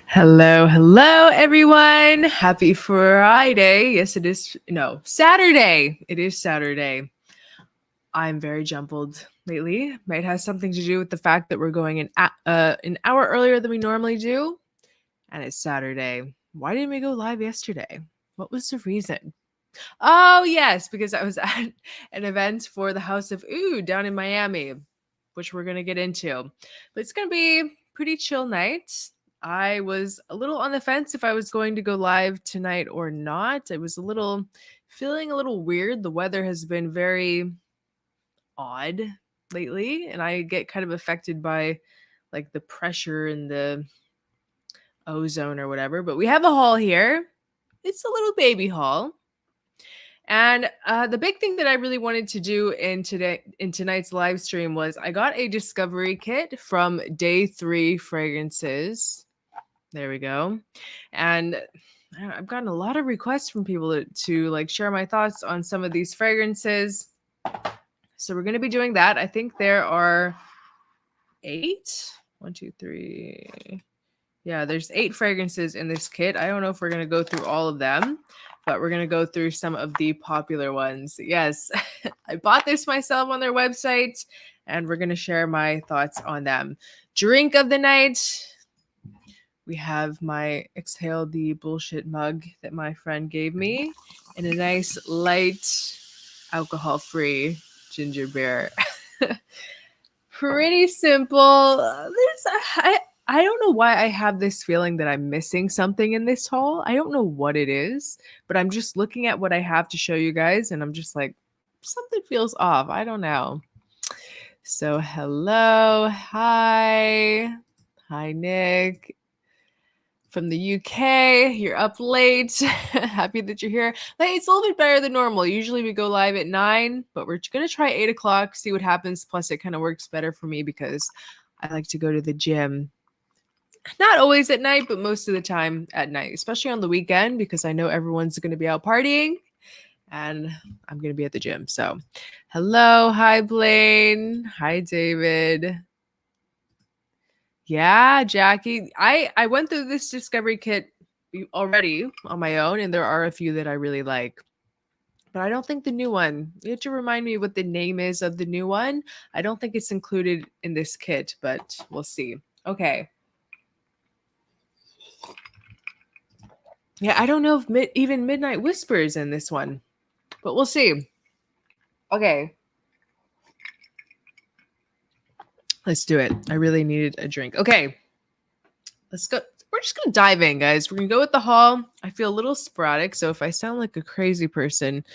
Hello, everyone. Happy Friday. Yes, it is. No, Saturday. It is Saturday. I'm very jumbled lately. Might have something to do with the fact that we're going an hour earlier than we normally do, and it's Saturday. Why didn't we go live yesterday? What was the reason? Oh, yes, because I was at an event for the House of Ooh down in Miami, which we're going to get into. But it's going to be pretty chill night. I was a little on the fence if I was going to go live tonight or not. I was feeling a little weird. The weather has been very odd lately, and I get kind of affected by like the pressure and the ozone or whatever. But we have a haul here. It's a little baby haul. And the big thing that I really wanted to do in tonight's live stream was I got a discovery kit from Day 3 Fragrances. There we go. And I've gotten a lot of requests from people to like share my thoughts on some of these fragrances. So we're going to be doing that. I think there are 8. 1, 2, 3. Yeah, there's 8 fragrances in this kit. I don't know if we're going to go through all of them, but we're going to go through some of the popular ones. Yes, I bought this myself on their website, and we're going to share my thoughts on them. Drink of the night. We have my Exhale the Bullshit mug that my friend gave me, and a nice light alcohol-free ginger beer. Pretty simple. I don't know why I have this feeling that I'm missing something in this haul. I don't know what it is, but I'm just looking at what I have to show you guys, and I'm just like, something feels off. I don't know. So hello, hi Nick from the UK. You're up late. Happy that you're here. It's a little bit better than normal. Usually we go live at 9, but we're gonna try 8 o'clock, see what happens. Plus, it kind of works better for me because I like to go to the gym. Not always at night, but most of the time at night, especially on the weekend because I know everyone's going to be out partying and I'm going to be at the gym. So, hello. Hi, Blaine. Hi, David. Yeah, Jackie. I went through this discovery kit already on my own, and there are a few that I really like. But I don't think the new one, you have to remind me what the name is of the new one. I don't think it's included in this kit, but we'll see. Okay. Yeah, I don't know if even Midnight Whisper is in this one, but we'll see. Okay. Let's do it. I really needed a drink. Okay. Let's go. We're just going to dive in, guys. We're going to go with the haul. I feel a little sporadic, so if I sound like a crazy person,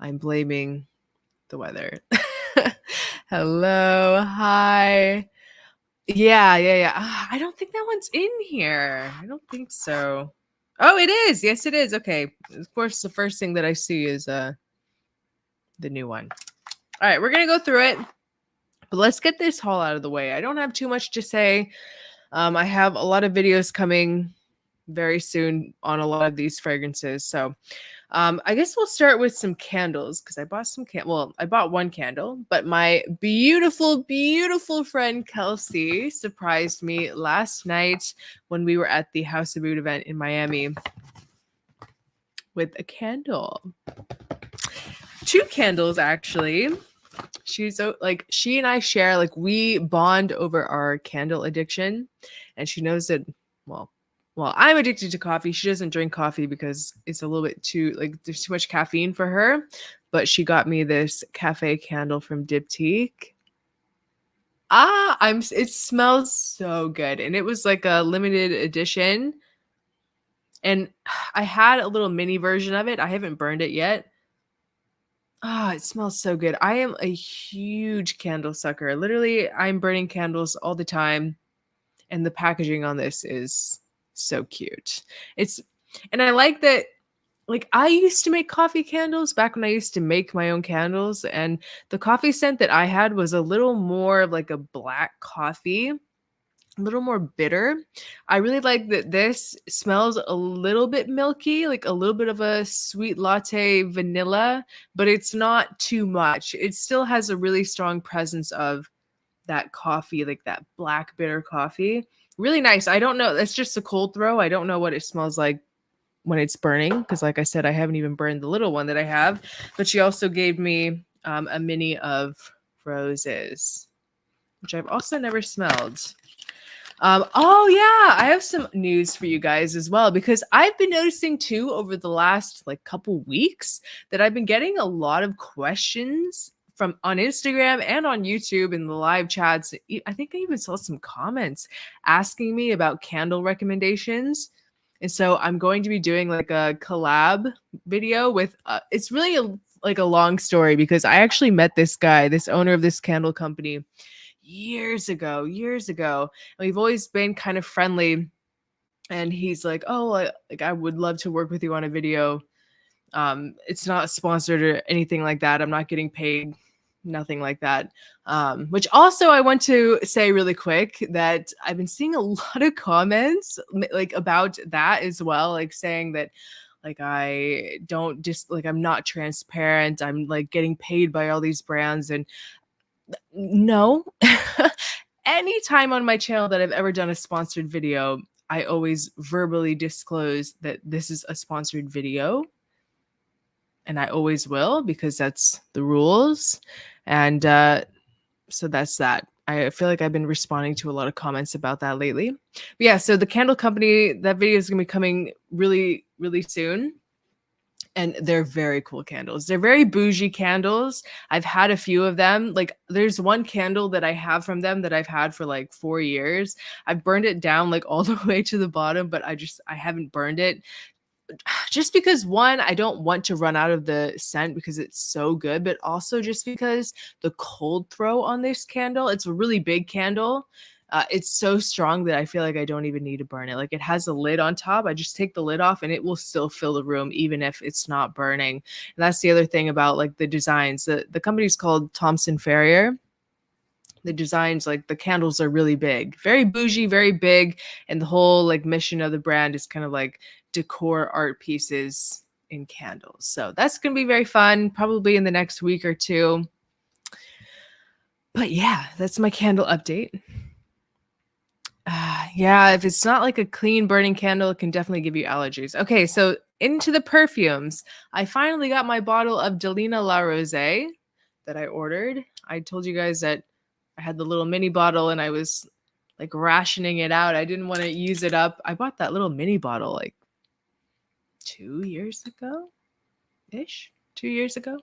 I'm blaming the weather. Hello. Hi. Yeah. I don't think that one's in here. I don't think so. Oh, it is. Yes, it is. Okay. Of course, the first thing that I see is the new one. All right, we're going to go through it. But let's get this haul out of the way. I don't have too much to say. I have a lot of videos coming very soon on a lot of these fragrances. So I guess we'll start with some candles because I bought some I bought one candle, but my beautiful friend Kelsey surprised me last night when we were at the House of Oud event in Miami with a candle. 2 candles, actually. She's so like, she and I share, like, we bond over our candle addiction, and she knows that, well, I'm addicted to coffee. She doesn't drink coffee because it's a little bit too, like, there's too much caffeine for her, but she got me this cafe candle from Diptyque. It smells so good, and it was like a limited edition, and I had a little mini version of it. I haven't burned it yet. It smells so good. I am a huge candle sucker. Literally, I'm burning candles all the time. And the packaging on this is so cute. And I like that, like, I used to make coffee candles back when I used to make my own candles. And the coffee scent that I had was a little more of like a black coffee, a little more bitter. I really like that this smells a little bit milky, like a little bit of a sweet latte vanilla, but it's not too much. It still has a really strong presence of that coffee, like that black bitter coffee. Really nice. I don't know. It's just a cold throw. I don't know what it smells like when it's burning because, like I said, I haven't even burned the little one that I have. But she also gave me a mini of roses, which I've also never smelled. Oh yeah, I have some news for you guys as well because I've been noticing too over the last like couple weeks that I've been getting a lot of questions from on Instagram and on YouTube in the live chats. I think I even saw some comments asking me about candle recommendations. And so I'm going to be doing like a collab video with it's really like a long story because I actually met this guy, this owner of this candle company years ago. And we've always been kind of friendly. And he's like, "Oh, I would love to work with you on a video. It's not sponsored or anything like that. I'm not getting paid, nothing like that." Which also I want to say really quick that I've been seeing a lot of comments like about that as well, like saying that like I don't just like I'm not transparent. I'm like getting paid by all these brands and no. Anytime on my channel that I've ever done a sponsored video, I always verbally disclose that this is a sponsored video. And I always will because that's the rules. And so that's that. I feel like I've been responding to a lot of comments about that lately. But yeah, so the candle company, that video is going to be coming really, really soon. And they're very cool candles. They're very bougie candles. I've had a few of them. Like there's one candle that I have from them that I've had for like 4 years. I've burned it down like all the way to the bottom, but I haven't burned it. Just because one, I don't want to run out of the scent because it's so good, but also just because the cold throw on this candle, it's a really big candle. It's so strong that I feel like I don't even need to burn it. Like it has a lid on top. I just take the lid off and it will still fill the room even if it's not burning. And that's the other thing about like the designs. The company's called Thomson Farrier. The designs, like the candles are really big, very bougie, very big. And the whole like mission of the brand is kind of like decor art pieces in candles. So that's going to be very fun, probably in the next week or two. But yeah, that's my candle update. Yeah, if it's not like a clean burning candle, it can definitely give you allergies. Okay, so into the perfumes. I finally got my bottle of Delina La Rose that I ordered. I told you guys that I had the little mini bottle and I was like rationing it out. I didn't want to use it up. I bought that little mini bottle like 2 years ago-ish, 2 years ago.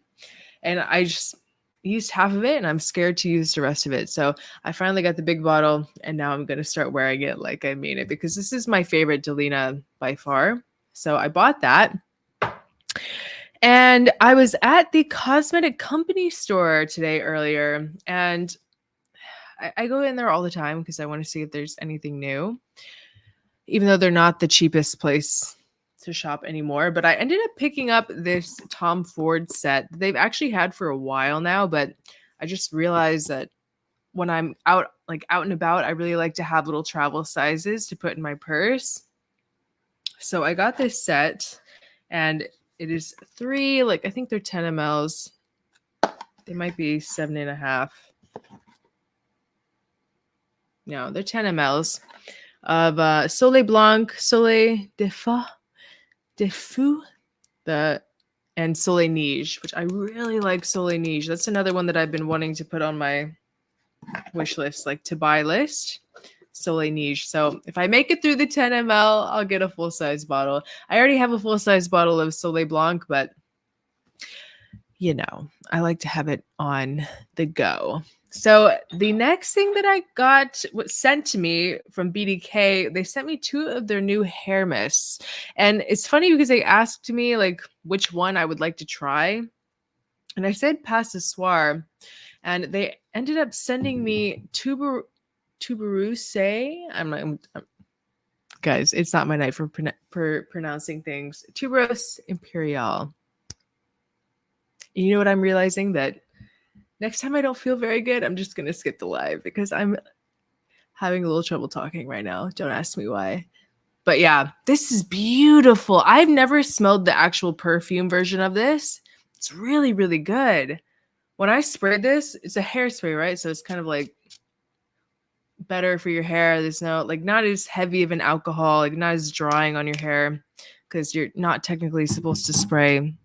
And I just used half of it and I'm scared to use the rest of it. So I finally got the big bottle and now I'm going to start wearing it like I mean it because this is my favorite Delina by far. So I bought that. And I was at the cosmetic company store today earlier and I go in there all the time because I want to see if there's anything new, even though they're not the cheapest place to shop anymore. But I ended up picking up this Tom Ford set that they've actually had for a while now, but I just realized that when I'm out and about, I really like to have little travel sizes to put in my purse. So I got this set and it is 3, like I think they're 10 mLs. They might be 7.5. No, they're 10 mLs of Soleil Blanc, Soleil de Fou, and Soleil Neige, which I really like Soleil Neige. That's another one that I've been wanting to put on my wish list, like to buy list. Soleil Neige. So if I make it through the 10 ml, I'll get a full size bottle. I already have a full size bottle of Soleil Blanc, but you know, I like to have it on the go. So the next thing that I got was sent to me from BDK. They sent me 2 of their new hair mists. And it's funny because they asked me like which one I would like to try. And I said Passoir. And they ended up sending me Tuberose. Guys, it's not my night for pronouncing things. Tuberose Imperial. You know what I'm realizing? That next time I don't feel very good, I'm just going to skip the live because I'm having a little trouble talking right now. Don't ask me why. But yeah, this is beautiful. I've never smelled the actual perfume version of this. It's really, really good. When I sprayed this, it's a hairspray, right? So it's kind of like better for your hair. There's no like not as heavy of an alcohol, like not as drying on your hair because you're not technically supposed to spray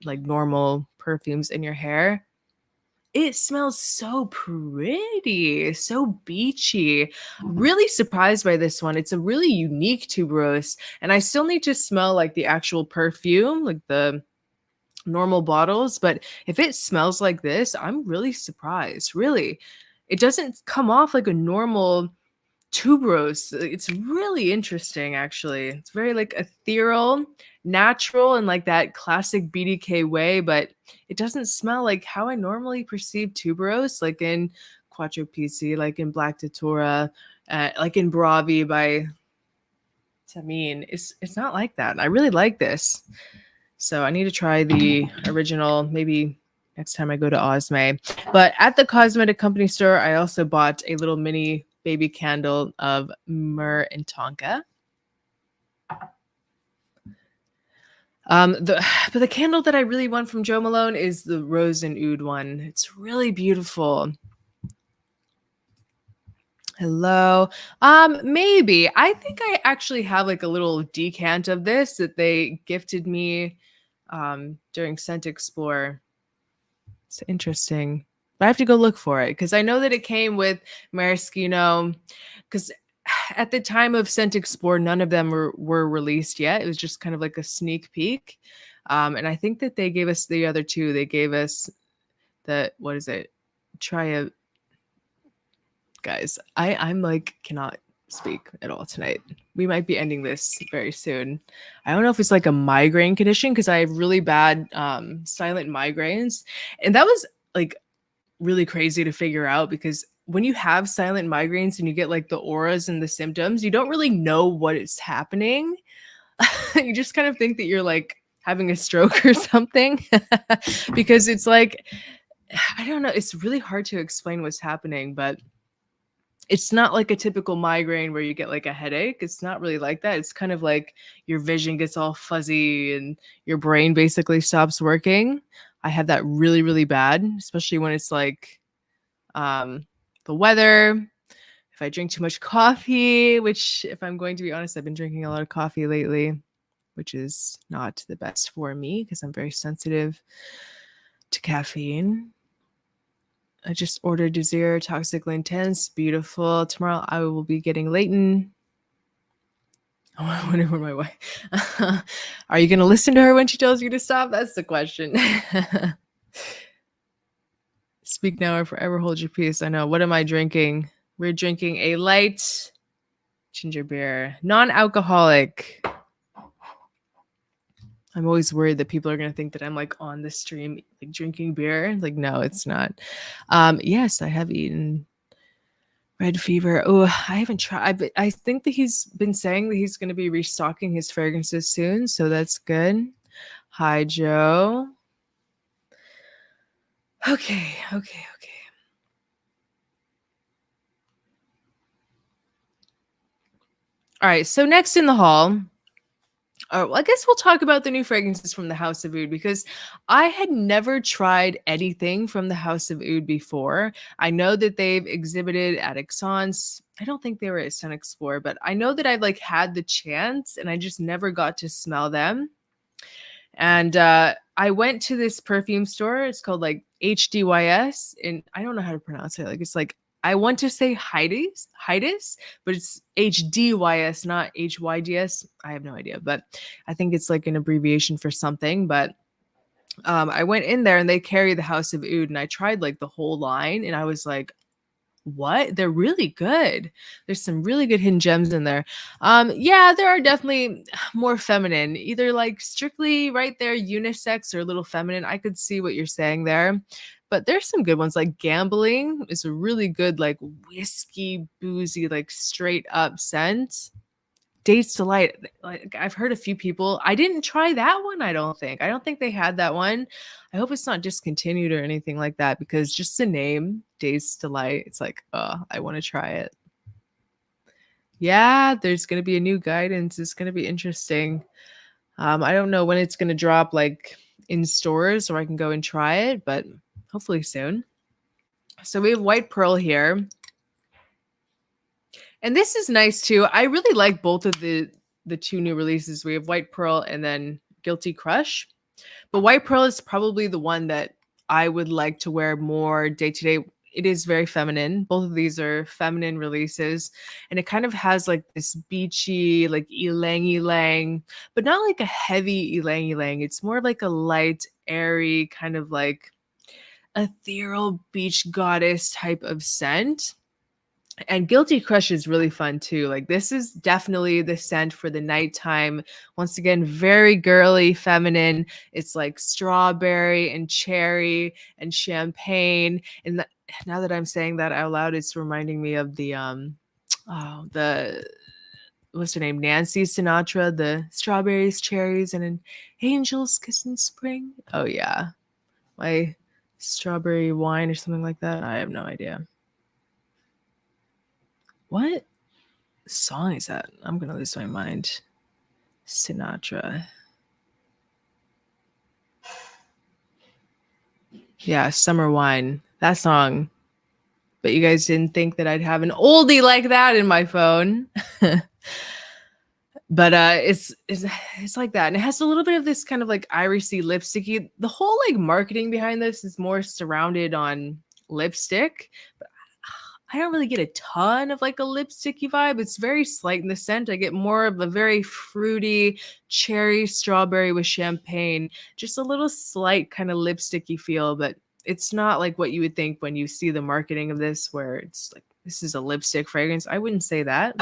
like normal perfumes in your hair. It smells so pretty, so beachy. Really surprised by this one. It's a really unique tuberose, and I still need to smell like the actual perfume, like the normal bottles. But if it smells like this, I'm really surprised. Really, it doesn't come off like a normal tuberose. It's really interesting, actually. It's very like ethereal, natural, and like that classic BDK way, but it doesn't smell like how I normally perceive tuberose, like in Quattro PC, like in Black Datura, like in Bravi by Tamine. It's not like that. I really like this. So I need to try the original, maybe next time I go to Osme. But at the cosmetic company store, I also bought a little mini baby candle of myrrh and tonka. But the candle that I really want from Jo Malone is the rose and oud one. It's really beautiful. Hello. Maybe. I think I actually have like a little decant of this that they gifted me during Scent Explore. It's interesting. But I have to go look for it because I know that it came with maraschino. Because at the time of Scent Explore, none of them were released yet. It was just kind of like a sneak peek. And I think that they gave us the other two. They gave us the, what is it? Try a, guys, I'm like, cannot speak at all tonight. We might be ending this very soon. I don't know if it's like a migraine condition because I have really bad silent migraines. And that was like really crazy to figure out because when you have silent migraines and you get like the auras and the symptoms, you don't really know what is happening. You just kind of think that you're like having a stroke or something because it's like, I don't know. It's really hard to explain what's happening, but it's not like a typical migraine where you get like a headache. It's not really like that. It's kind of like your vision gets all fuzzy and your brain basically stops working. I have that really, really bad, especially when it's like the weather. If I drink too much coffee, which if I'm going to be honest, I've been drinking a lot of coffee lately, which is not the best for me because I'm very sensitive to caffeine. I just ordered Desire Toxically Intense. Beautiful. Tomorrow I will be getting Leighton. Oh, I wonder where my wife. Are you going to listen to her when she tells you to stop? That's the question. Speak now or forever hold your peace. I know. What am I drinking? We're drinking a light ginger beer, non-alcoholic. I'm always worried that people are going to think that I'm like on the stream, like drinking beer. Like, no, it's not. Yes, I have eaten Red Fever. Oh, I haven't tried, but I think that he's been saying that he's going to be restocking his fragrances soon. So that's good. Hi, Joe. Okay. All right. So next in the hall, well, I guess we'll talk about the new fragrances from the House of Oud because I had never tried anything from the House of Oud before. I know that they've exhibited at Exxon's. I don't think they were at Sun Explore, but I know that I've like had the chance and I just never got to smell them. And I went to this perfume store. It's called like HDYS, and I don't know how to pronounce it. Like it's like I want to say Hydis, but it's HDYS, not HYDS. I have no idea, but I think it's like an abbreviation for something. But I went in there and they carry the House of Oud, and I tried like the whole line, and I was like, what? They're really good. There's some really good hidden gems in there. Yeah, there are definitely more feminine, either like strictly right there unisex or a little feminine. I could see what you're saying there. But there's some good ones like Gambling is a really good like whiskey boozy like straight up scent. Dates Delight. Like I've heard a few people. I didn't try that one, I don't think. I don't think they had that one. I hope it's not discontinued or anything like that because just the name, Dates Delight, it's like, oh, I want to try it. Yeah, there's gonna be a new guidance. It's gonna be interesting. I don't know when it's gonna drop like in stores so I can go and try it, but hopefully soon. So we have White Pearl here. And this is nice too. I really like both of the two new releases. We have White Pearl and then Guilty Crush. But White Pearl is probably the one that I would like to wear more day to day. It is very feminine. Both of these are feminine releases. And it kind of has like this beachy, like ylang ylang, but not like a heavy ylang ylang. It's more like a light, airy, kind of like ethereal beach goddess type of scent. And Guilty Crush is really fun too. Like this is definitely the scent for the nighttime. Once again, very girly, feminine. It's like strawberry and cherry and champagne. And now that I'm saying that out loud, it's reminding me of the oh, the what's her name? Nancy Sinatra, the strawberries, cherries, and an angel's kiss in spring. Oh yeah. My strawberry wine or something like that. I have no idea. What song is that? I'm gonna lose my mind. Sinatra. Yeah, Summer Wine. That song. But you guys didn't think that I'd have an oldie like that in my phone. But it's like that. And it has a little bit of this kind of like irisy lipsticky. The whole like marketing behind this is more surrounded on lipstick. But I don't really get a ton of like a lipsticky vibe. It's very slight in the scent. I get more of a very fruity cherry strawberry with champagne, just a little slight kind of lipsticky feel, but it's not like what you would think when you see the marketing of this, where it's like, this is a lipstick fragrance. I wouldn't say that,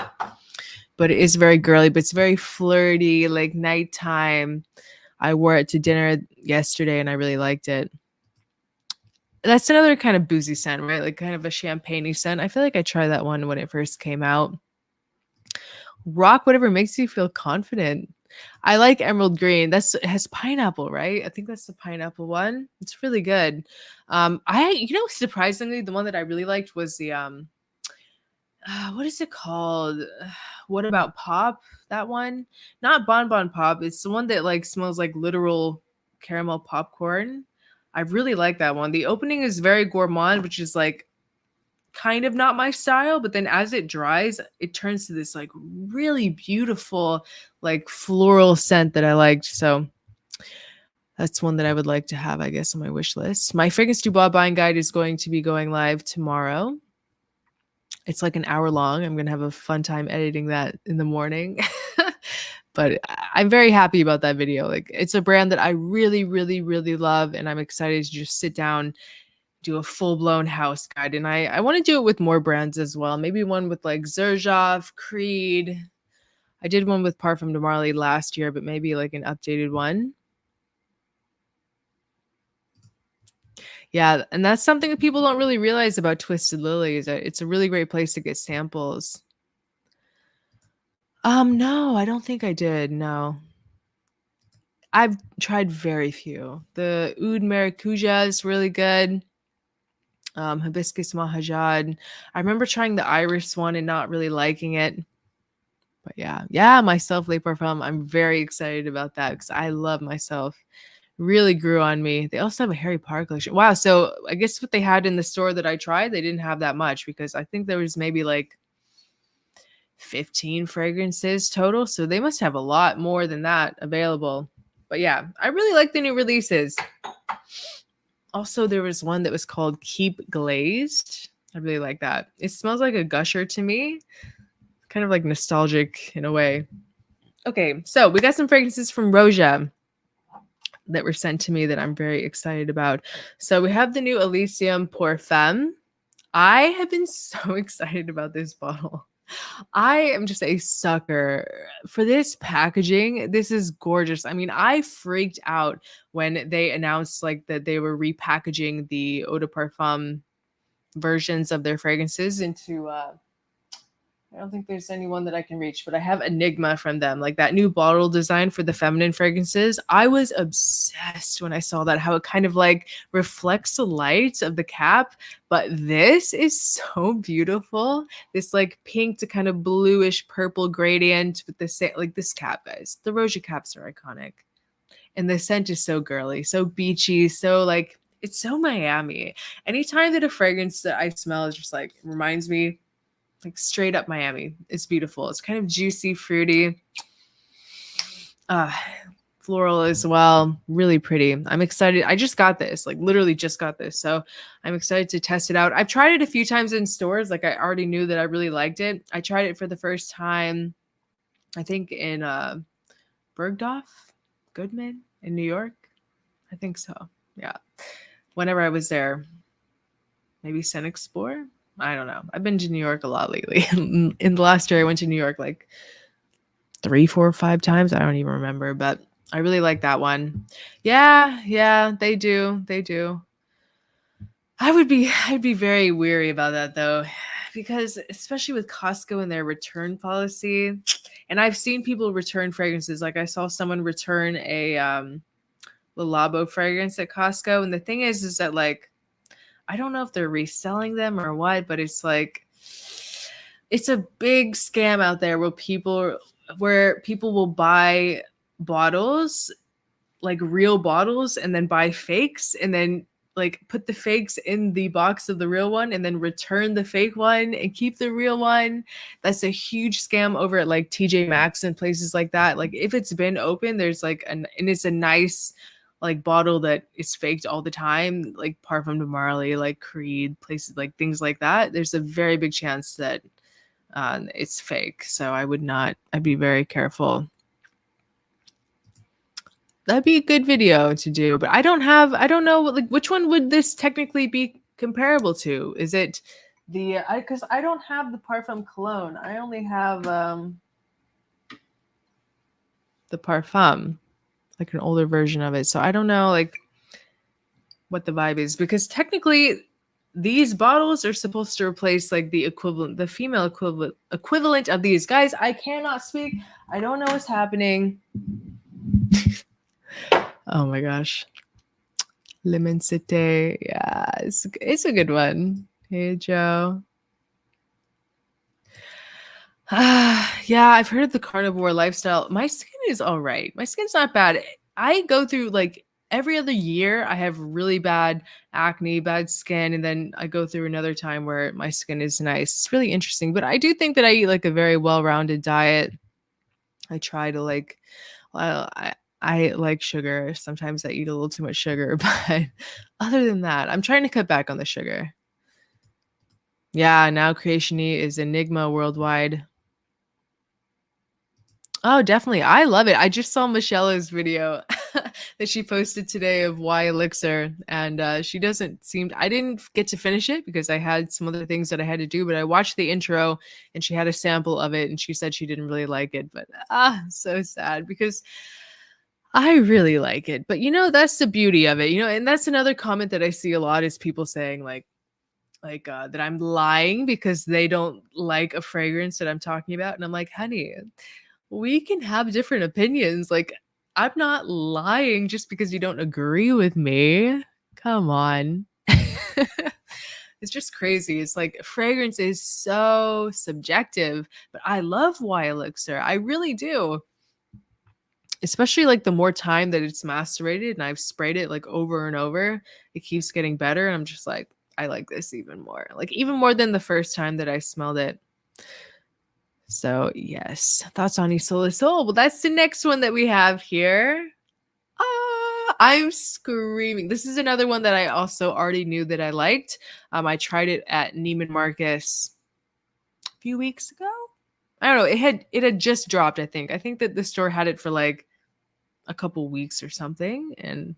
but it is very girly, but it's very flirty, like nighttime. I wore it to dinner yesterday and I really liked it. That's another kind of boozy scent, right? Like kind of a champagne-y scent. I feel like I tried that one when it first came out. Rock whatever makes you feel confident. I like emerald green. It has pineapple, right? I think that's the pineapple one. It's really good. Surprisingly, the one that I really liked was the what is it called? What about pop? That one? Not bonbon pop. It's the one that like smells like literal caramel popcorn. I really like that one. The opening is very gourmand, which is like kind of not my style, but then as it dries, it turns to this like really beautiful, like floral scent that I liked. So that's one that I would like to have, I guess, on my wish list. My Fragrance Du Bois buying guide is going to be going live tomorrow. It's like an hour long. I'm going to have a fun time editing that in the morning. But I'm very happy about that video. Like it's a brand that I really, really, really love. And I'm excited to just sit down, do a full-blown house guide. And I want to do it with more brands as well. Maybe one with like Xerjoff, Creed. I did one with Parfum de Marly last year, but maybe like an updated one. Yeah, and that's something that people don't really realize about Twisted Lily, is that it's a really great place to get samples. No, I don't think I did. No. I've tried very few. The Oud Maracuja is really good. Hibiscus Mahajad. I remember trying the Iris one and not really liking it. But yeah, myself Le Parfum. I'm very excited about that because I love myself. Really grew on me. They also have a Harry Potter collection. Wow. So I guess what they had in the store that I tried, they didn't have that much because I think there was maybe like 15 fragrances total. So they must have a lot more than that available. But yeah, I really like the new releases. Also, there was one that was called Keep Glazed. I really like that. It smells like a gusher to me. Kind of like nostalgic in a way. Okay, so we got some fragrances from Roja that were sent to me that I'm very excited about. So we have the new Elysium Parfum. I have been so excited about this bottle. I am just a sucker for this packaging. This is gorgeous. I mean, I freaked out when they announced like that they were repackaging the eau de parfum versions of their fragrances into I don't think there's anyone that I can reach, but I have Enigma from them, like that new bottle design for the feminine fragrances. I was obsessed when I saw that, how it kind of like reflects the light of the cap. But this is so beautiful. This like pink to kind of bluish purple gradient with the like this cap, guys. The Roja caps are iconic. And the scent is so girly, so beachy, so like it's so Miami. Anytime that a fragrance that I smell is just like reminds me like straight up Miami. It's beautiful. It's kind of juicy, fruity, floral as well. Really pretty. I'm excited. I just got this, like literally just got this. So I'm excited to test it out. I've tried it a few times in stores. Like I already knew that I really liked it. I tried it for the first time, I think in Bergdorf Goodman in New York. I think so. Yeah. Whenever I was there, maybe Sun Explore. I don't know. I've been to New York a lot lately. In the last year, I went to New York like 3, 4, 5 times. I don't even remember, but I really like that one. Yeah, they do. They do. I'd be very weary about that though, because especially with Costco and their return policy, and I've seen people return fragrances. Like I saw someone return a Le Labo fragrance at Costco, and the thing is that like I don't know if they're reselling them or what, but it's like it's a big scam out there where people will buy bottles, like real bottles, and then buy fakes and then like put the fakes in the box of the real one and then return the fake one and keep the real one. That's a huge scam over at like TJ Maxx and places like that. Like if it's been open, there's like and it's a nice like bottle that is faked all the time, like Parfum de Marly, like Creed, places like things like that. There's a very big chance that it's fake. So I'd be very careful. That'd be a good video to do, but I don't know like which one would this technically be comparable to? Is it the because I don't have the Parfum Cologne. I only have the Parfum, like an older version of it. So I don't know like what the vibe is, because technically these bottles are supposed to replace like the equivalent, the female equivalent of these. Guys, I cannot speak. I don't know what's happening. Oh my gosh. Lemon Cité. Yeah, it's a good one. Hey, Joe. Yeah, I've heard of the carnivore lifestyle. My skin is all right. My skin's not bad. I go through like every other year, I have really bad acne, bad skin, and then I go through another time where my skin is nice. It's really interesting, but I do think that I eat like a very well-rounded diet. I try to like, well, I like sugar. Sometimes I eat a little too much sugar, but other than that, I'm trying to cut back on the sugar. Yeah, now Creation E is Enigma worldwide. Oh, definitely. I love it. I just saw Michelle's video that she posted today of Why Elixir, and she doesn't seem. I didn't get to finish it because I had some other things that I had to do, but I watched the intro and she had a sample of it and she said she didn't really like it, but so sad because I really like it. But that's the beauty of it, and that's another comment that I see a lot is people saying like that I'm lying because they don't like a fragrance that I'm talking about. And I'm like, honey, we can have different opinions. Like, I'm not lying just because you don't agree with me. Come on. It's just crazy. It's like fragrance is so subjective, but I love Why Elixir. I really do. Especially like the more time that it's macerated and I've sprayed it like over and over, it keeps getting better. And I'm just like, I like this even more. Like even more than the first time that I smelled it. So yes, thoughts on Isola Soul. Well, that's the next one that we have here. I'm screaming. This is another one that I also already knew that I liked. I tried it at Neiman Marcus a few weeks ago. I don't know. It had just dropped, I think. I think that the store had it for like a couple weeks or something. And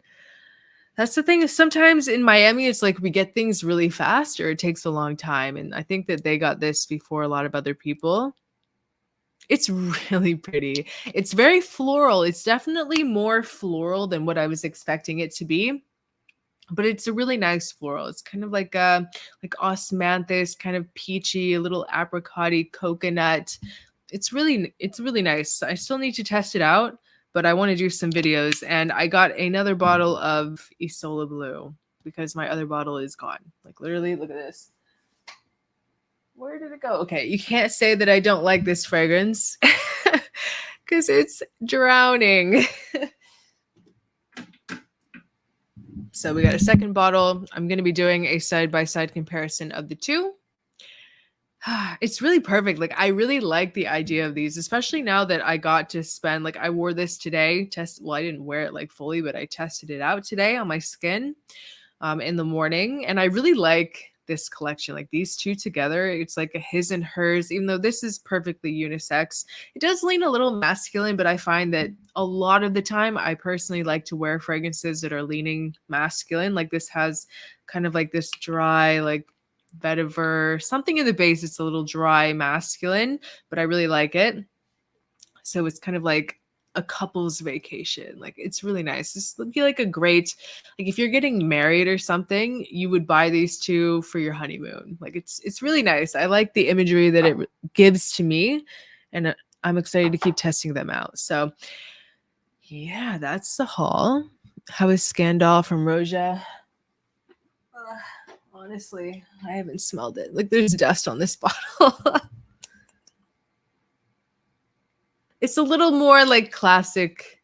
that's the thing is sometimes in Miami, it's like we get things really fast or it takes a long time. And I think that they got this before a lot of other people. It's really pretty. It's very floral. It's definitely more floral than what I was expecting it to be. But it's a really nice floral. It's kind of like osmanthus, kind of peachy, a little apricot-y, coconut. It's really nice. I still need to test it out, but I want to do some videos. And I got another bottle of Isola Blue because my other bottle is gone. Like literally, look at this. Where did it go? Okay, you can't say that I don't like this fragrance because it's drowning. So we got a second bottle. I'm going to be doing a side-by-side comparison of the two. It's really perfect. Like I really like the idea of these, especially now that I got to spend like I wore this today. Well, I didn't wear it like fully, but I tested it out today on my skin in the morning. And I really like this collection, like these two together. It's like a his and hers, even though this is perfectly unisex. It does lean a little masculine, but I find that a lot of the time I personally like to wear fragrances that are leaning masculine. Like this has kind of like this dry, like vetiver, something in the base. It's a little dry masculine, but I really like it. So it's kind of like a couple's vacation. Like it's really nice. This would be like a great, like if you're getting married or something, you would buy these two for your honeymoon. Like it's really nice. I like the imagery that it gives to me, and I'm excited to keep testing them out. So yeah, that's the haul. How is Scandal from Roja? Honestly, I haven't smelled it. Like there's dust on this bottle. It's a little more like classic.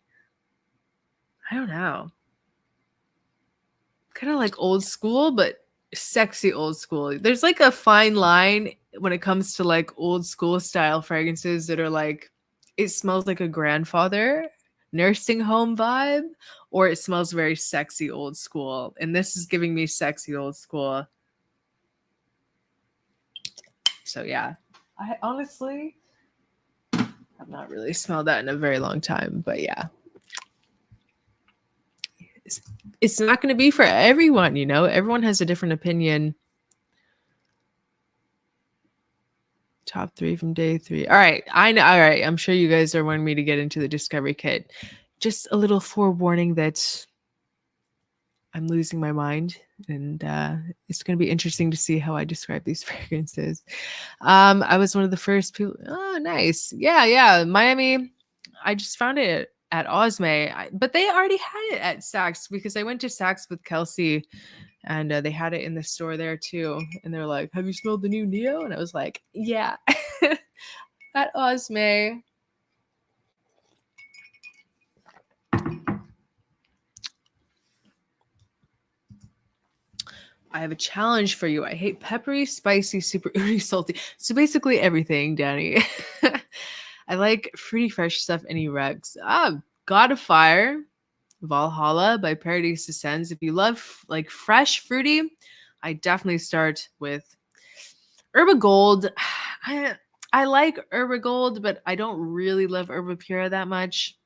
I don't know. Kind of like old school, but sexy old school. There's like a fine line when it comes to like old school style fragrances that are like, it smells like a grandfather nursing home vibe, or it smells very sexy old school. And this is giving me sexy old school. So yeah, I honestly have not really smelled that in a very long time, but yeah. It's not going to be for everyone, you know? Everyone has a different opinion. Top 3 from day 3. All right. I know. All right. I'm sure you guys are wanting me to get into the discovery kit. Just a little forewarning that I'm losing my mind, and it's going to be interesting to see how I describe these fragrances. I was one of the first people. Oh, nice. Yeah. Miami. I just found it at Osme, but they already had it at Saks because I went to Saks with Kelsey, and they had it in the store there too. And they're like, "Have you smelled the new Neo?" And I was like, "Yeah." At Osme. I have a challenge for you. I hate peppery, spicy, super ooey, salty. So basically everything, Danny. I like fruity, fresh stuff. Any regs? God of Fire, Valhalla by Paradise Descends. If you love like fresh fruity, I definitely start with Herba Gold. I like Herba Gold, but I don't really love Herba Pura that much.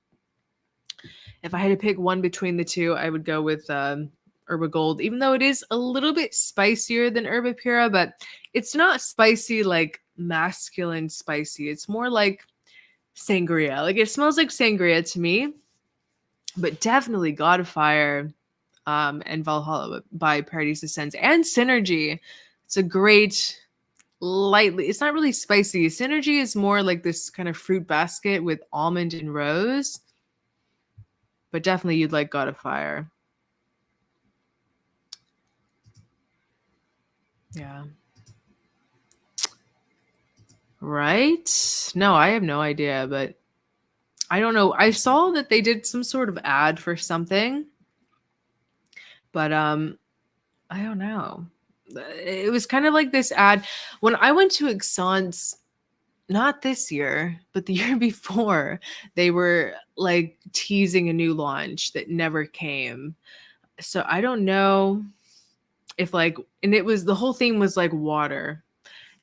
If I had to pick one between the two, I would go with Herba Gold, even though it is a little bit spicier than Herba Pura, but it's not spicy like masculine spicy. It's more like sangria. Like it smells like sangria to me, but definitely God of Fire and Valhalla by Paradise Descends and Synergy. It's a great lightly, it's not really spicy. Synergy is more like this kind of fruit basket with almond and rose, but definitely you'd like God of Fire. Yeah. Right? No, I have no idea, but I don't know. I saw that they did some sort of ad for something, but I don't know. It was kind of like this ad when I went to Exxon's, not this year, but the year before. They were like teasing a new launch that never came. So I don't know if like, and it was, the whole thing was like water.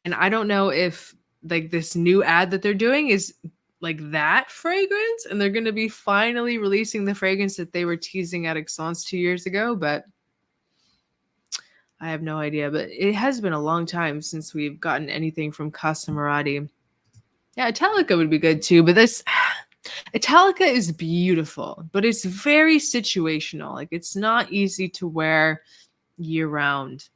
And I don't know if like this new ad that they're doing is like that fragrance, and they're going to be finally releasing the fragrance that they were teasing at Exxon's 2 years ago, but I have no idea. But it has been a long time since we've gotten anything from Casa Morati. Yeah, Italica would be good too, but this Italica is beautiful, but it's very situational. Like it's not easy to wear year round.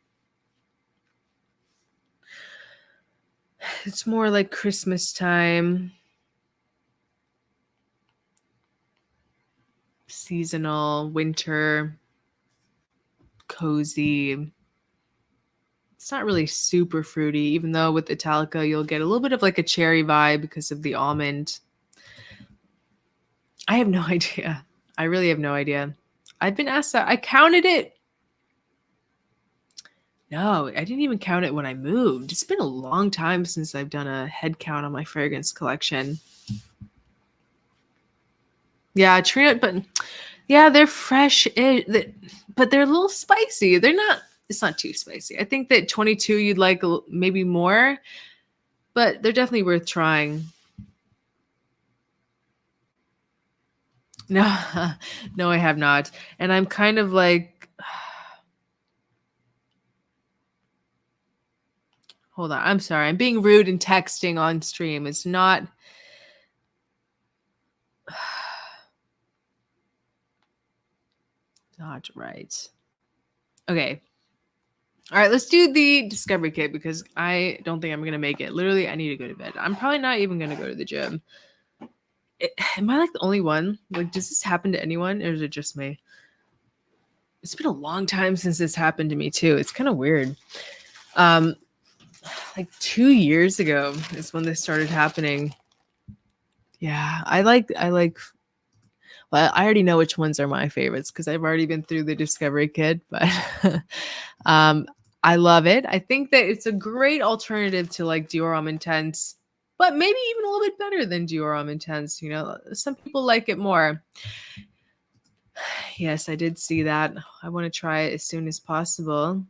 It's more like Christmas time, seasonal, winter, cozy. It's not really super fruity, even though with Italica you'll get a little bit of like a cherry vibe because of the almond. I have no idea. I really have no idea. I've been asked that. I counted it. No, I didn't even count it when I moved. It's been a long time since I've done a head count on my fragrance collection. Yeah, Trio, but yeah, they're fresh, but they're a little spicy. They're not. It's not too spicy. I think that 22 you'd like maybe more, but they're definitely worth trying. No, no, I have not, and I'm kind of like, hold on. I'm sorry. I'm being rude and texting on stream. It's not. Not right. Okay. All right, let's do the discovery kit because I don't think I'm going to make it. Literally, I need to go to bed. I'm probably not even going to go to the gym. Am I like the only one? Like, does this happen to anyone or is it just me? It's been a long time since this happened to me too. It's kind of weird. Um, like 2 years ago is when this started happening. Yeah, I like well, I already know which ones are my favorites because I've already been through the discovery kit, but um, I love it. I think that it's a great alternative to like Dior Homme Intense, but maybe even a little bit better than Dior Homme Intense. You know, some people like it more. Yes, I did see that. I want to try it as soon as possible.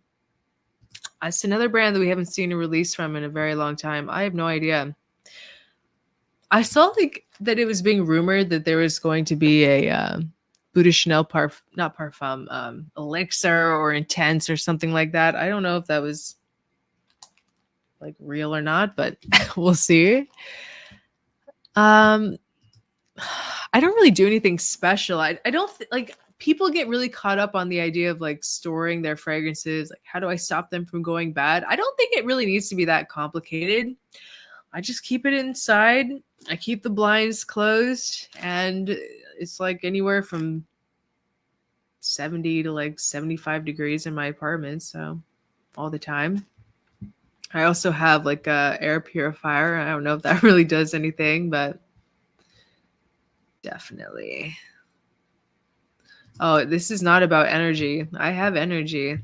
It's another brand that we haven't seen a release from in a very long time. I have no idea. I saw like that it was being rumored that there was going to be a Eau de Chanel not parfum, elixir or intense or something like that. I don't know if that was like real or not, but we'll see. I don't really do anything special. I don't like people get really caught up on the idea of like storing their fragrances. Like, how do I stop them from going bad? I don't think it really needs to be that complicated. I just keep it inside. I keep the blinds closed, and it's like anywhere from 70 to like 75 degrees in my apartment, so all the time. I also have like a air purifier. I don't know if that really does anything, but definitely. Oh, this is not about energy. I have energy.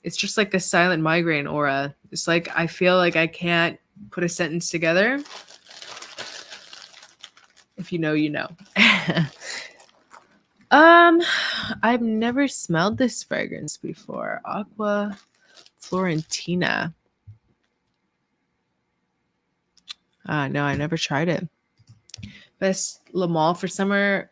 It's just like a silent migraine aura. It's like I feel like I can't put a sentence together. If you know, you know. I've never smelled this fragrance before. Aqua Florentina. No, I never tried it. Best Le Male for summer.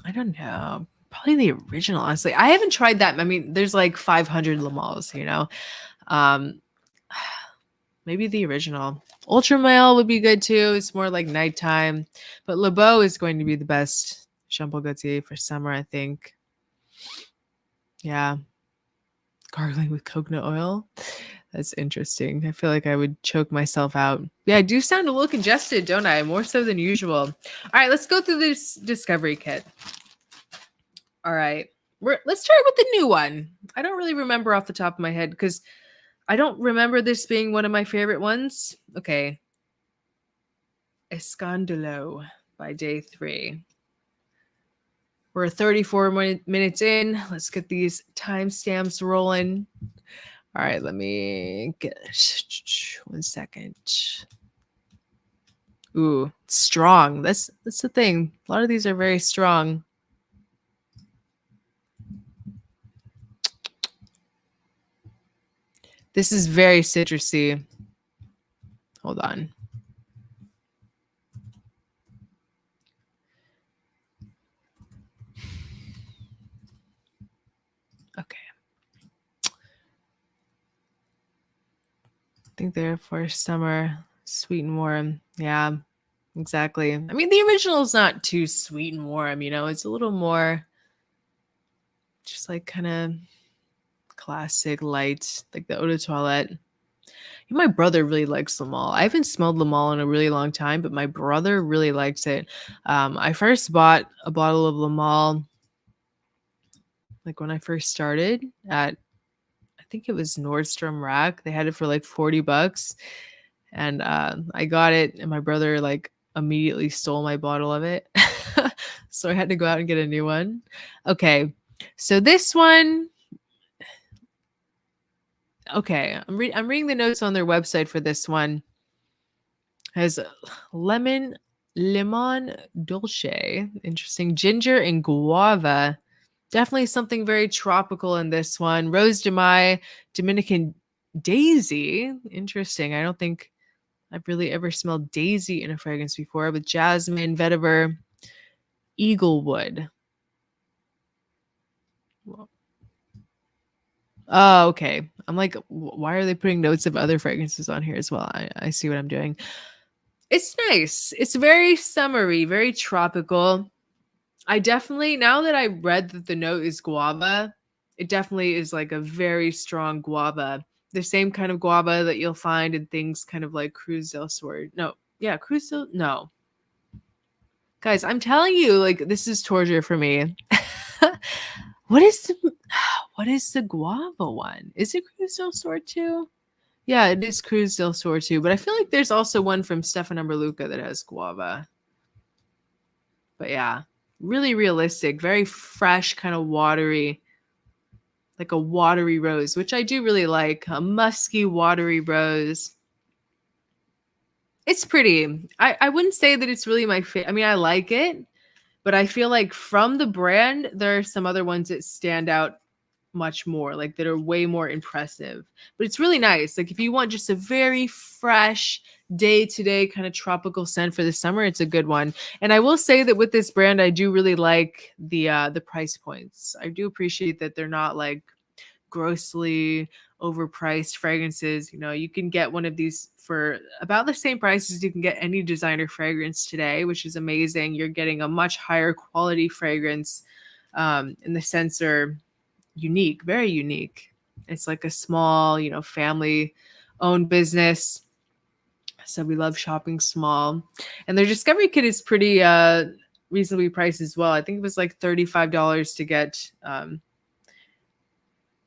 I don't know. Probably the original, honestly. I haven't tried that. I mean, there's like 500 Le Males, you know. Maybe the original. Ultra Male would be good too. It's more like nighttime. But Le Beau is going to be the best shampoo Gaultier for summer, I think. Yeah. Gargling with coconut oil. That's interesting. I feel like I would choke myself out. Yeah, I do sound a little congested, don't I? More so than usual. All right, let's go through this discovery kit. All right. Let's start with the new one. I don't really remember off the top of my head because I don't remember this being one of my favorite ones. Okay. Escandalo by Day 3. We're 34 minutes in. Let's get these timestamps rolling. All right, let me get 1 second. Ooh, strong. That's the thing. A lot of these are very strong. This is very citrusy. Hold on. Okay. I think they're for summer, sweet and warm. Yeah, exactly. I mean, the original is not too sweet and warm, you know, it's a little more just like kind of classic light, like the eau de toilette. My brother really likes Le Male. I haven't smelled Le Male in a really long time, but my brother really likes it. I first bought a bottle of Le Male like when I first started at, I think it was Nordstrom Rack. They had it for like $40. And I got it, and my brother like immediately stole my bottle of it. So I had to go out and get a new one. Okay. So this one, Okay, I'm reading the notes on their website for this one. It has lemon dulce, interesting, ginger and guava. Definitely something very tropical in this one. Rose de Mai, Dominican daisy. Interesting. I don't think I've really ever smelled daisy in a fragrance before, but jasmine, vetiver, eaglewood. Oh, okay. I'm like, why are they putting notes of other fragrances on here as well? I see what I'm doing. It's nice. It's very summery, very tropical. I definitely, now that I read that the note is guava, it definitely is like a very strong guava. The same kind of guava that you'll find in things kind of like Cruz del Sur. No, yeah, Cruz del, no. Guys, I'm telling you, like, this is torture for me. what is the, what is the guava one? Is it Cruz del Sur too? Yeah, it is Cruz del Sur too, but I feel like there's also one from Stefan Amberluca that has guava. But yeah, really realistic, very fresh, kind of watery, like a watery rose, which I do really like. A musky, watery rose. It's pretty. I wouldn't say that it's really my favorite. I mean, I like it, but I feel like from the brand, there are some other ones that stand out much more, like that are way more impressive. But it's really nice. Like if you want just a very fresh day-to-day kind of tropical scent for the summer, it's a good one. And I will say that with this brand, I do really like the price points. I do appreciate that they're not like grossly overpriced fragrances. You know, you can get one of these for about the same price as you can get any designer fragrance today, which is amazing. You're getting a much higher quality fragrance. And the scents are unique, very unique. It's like a small, you know, family owned business. So we love shopping small. And their discovery kit is pretty reasonably priced as well. I think it was like $35 to get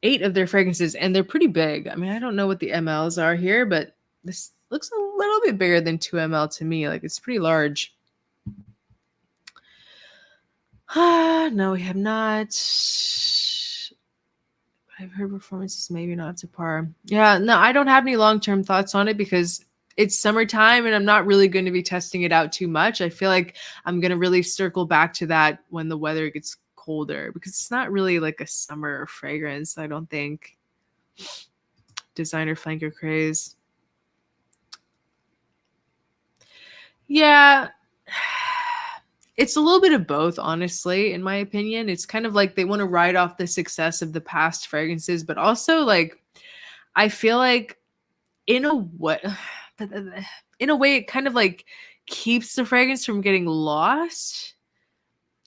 8 of their fragrances, and they're pretty big. I mean, I don't know what the mls are here, but this looks a little bit bigger than 2 ml to me. Like it's pretty large. No, we have not. I've heard performances maybe not to par. Yeah, no, I don't have any long-term thoughts on it because it's summertime and I'm not really going to be testing it out too much. I feel like I'm going to really circle back to that when the weather gets colder because it's not really like a summer fragrance, I don't think. Designer flanker craze. Yeah. It's a little bit of both, honestly, in my opinion. It's kind of like they want to ride off the success of the past fragrances, but also like I feel like in a way, in a way, it kind of like keeps the fragrance from getting lost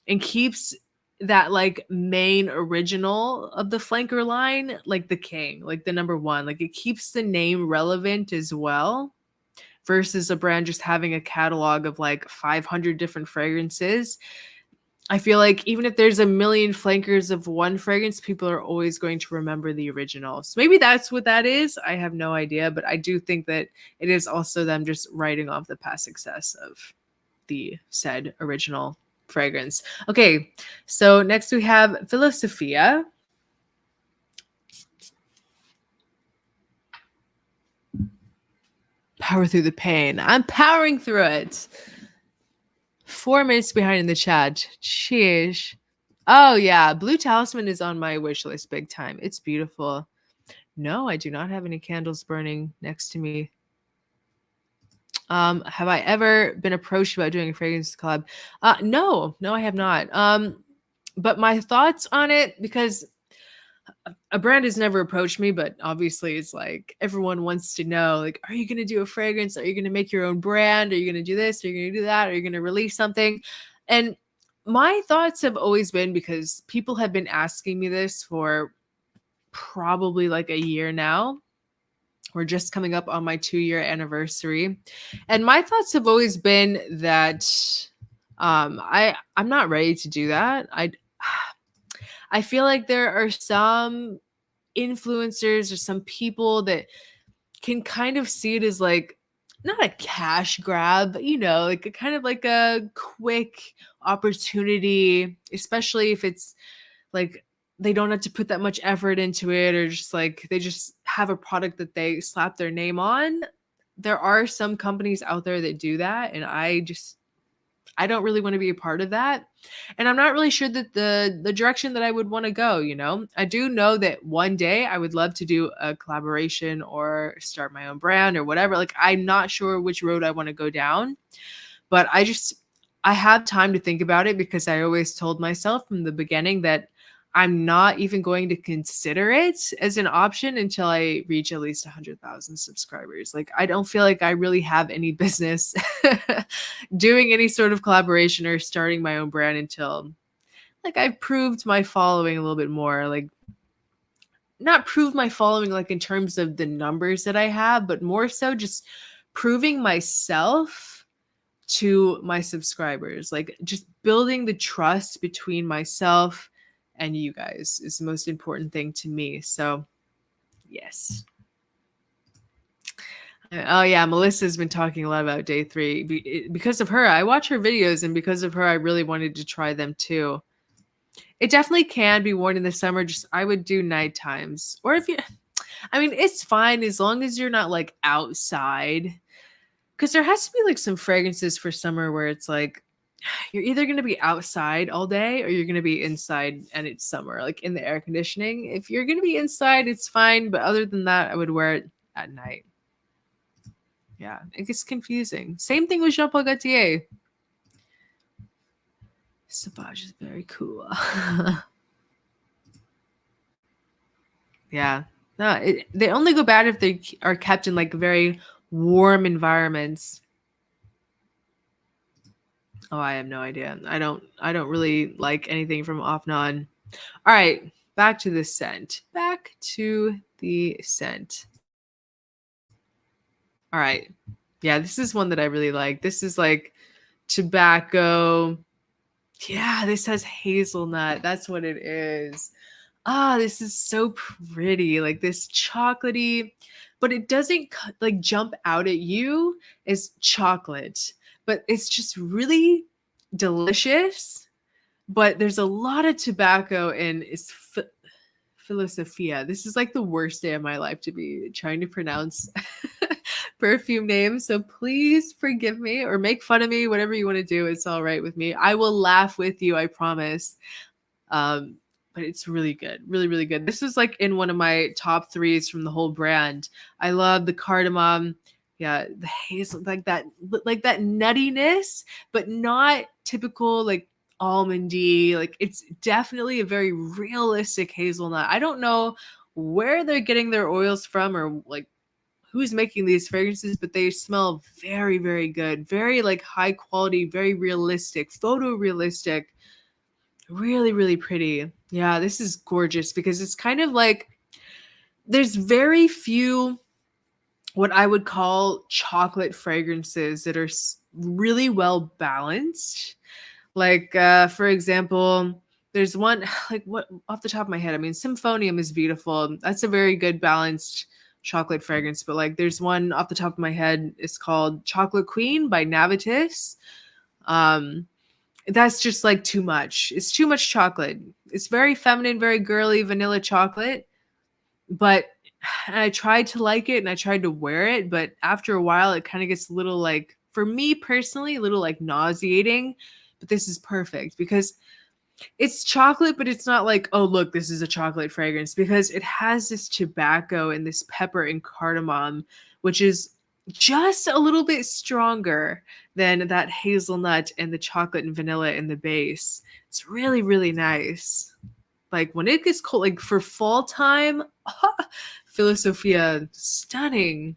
and keeps that like main original of the flanker line, like the king, like the number one. Like it keeps the name relevant as well versus a brand just having a catalog of like 500 different fragrances. I feel like even if there's a million flankers of one fragrance, people are always going to remember the original. So maybe that's what that is. I have no idea, but I do think that it is also them just writing off the past success of the said original fragrance. Okay, so next we have Philosophia. Power through the pain. I'm powering through it. 4 minutes behind in the chat. Sheesh. Oh yeah, Blue Talisman is on my wish list big time. It's beautiful. No, I do not have any candles burning next to me. Have I ever been approached about doing a fragrance collab? No, I have not. But my thoughts on it, because a brand has never approached me, but obviously it's like everyone wants to know, like, are you going to do a fragrance? Are you going to make your own brand? Are you going to do this? Are you going to do that? Are you going to release something? And my thoughts have always been, because people have been asking me this for probably like a year now. We're just coming up on my 2-year anniversary. And my thoughts have always been that I'm not ready to do that. I feel like there are some influencers or some people that can kind of see it as like not a cash grab, but you know, like a kind of like a quick opportunity, especially if it's like they don't have to put that much effort into it, or just like they just have a product that they slap their name on. There are some companies out there that do that, and I don't really want to be a part of that. And I'm not really sure that the direction that I would want to go, you know. I do know that one day I would love to do a collaboration or start my own brand or whatever. Like I'm not sure which road I want to go down, but I have time to think about it because I always told myself from the beginning that I'm not even going to consider it as an option until I reach at least 100,000 subscribers. Like, I don't feel like I really have any business doing any sort of collaboration or starting my own brand until like I've proved my following a little bit more. Like, not prove my following like in terms of the numbers that I have, but more so just proving myself to my subscribers. Like just building the trust between myself and you guys is the most important thing to me. So, yes. Oh yeah, Melissa's been talking a lot about day 3 because of her. I watch her videos, and because of her, I really wanted to try them too. It definitely can be worn in the summer. Just I would do night times, or if you, I mean, it's fine as long as you're not like outside. Because there has to be like some fragrances for summer where it's like you're either going to be outside all day or you're going to be inside and it's summer, like in the air conditioning. If you're going to be inside, it's fine. But other than that, I would wear it at night. Yeah, it gets confusing. Same thing with Jean Paul Gaultier. Sauvage is very cool. Yeah. No, they only go bad if they are kept in like very warm environments. Oh, I have no idea. I don't really like anything from Offnon. All right, back to the scent. Back to the scent. All right. Yeah, this is one that I really like. This is like tobacco. Yeah, this has hazelnut. That's what it is. Ah, this is so pretty. Like this chocolatey, but it doesn't like jump out at you as chocolate, but it's just really delicious. But there's a lot of tobacco and it's philosophia. This is like the worst day of my life to be trying to pronounce perfume names. So please forgive me or make fun of me, whatever you want to do. It's all right with me. I will laugh with you, I promise. But it's really good. Really, really good. This is like in one of my top 3s from the whole brand. I love the cardamom. Yeah, the hazel, like that nuttiness, but not typical like almondy. Like it's definitely a very realistic hazelnut. I don't know where they're getting their oils from or like who's making these fragrances, but they smell very, very good. Very like high quality, very realistic, photorealistic. Really, really pretty. Yeah, this is gorgeous because it's kind of like there's very few what I would call chocolate fragrances that are really well balanced. Like, for example, there's one, like, what off the top of my head, I mean, Symphonium is beautiful. That's a very good balanced chocolate fragrance. But, like, there's one off the top of my head, it's called Chocolate Queen by Navitus. That's just like too much. It's too much chocolate. It's very feminine, very girly vanilla chocolate. But I tried to like it and I tried to wear it, but after a while it kind of gets a little like, for me personally, a little like nauseating. But this is perfect because it's chocolate, but it's not like, oh, look, this is a chocolate fragrance, because it has this tobacco and this pepper and cardamom, which is just a little bit stronger than that hazelnut and the chocolate and vanilla in the base. It's really, really nice. Like when it gets cold, like for fall time, Philosophia, stunning.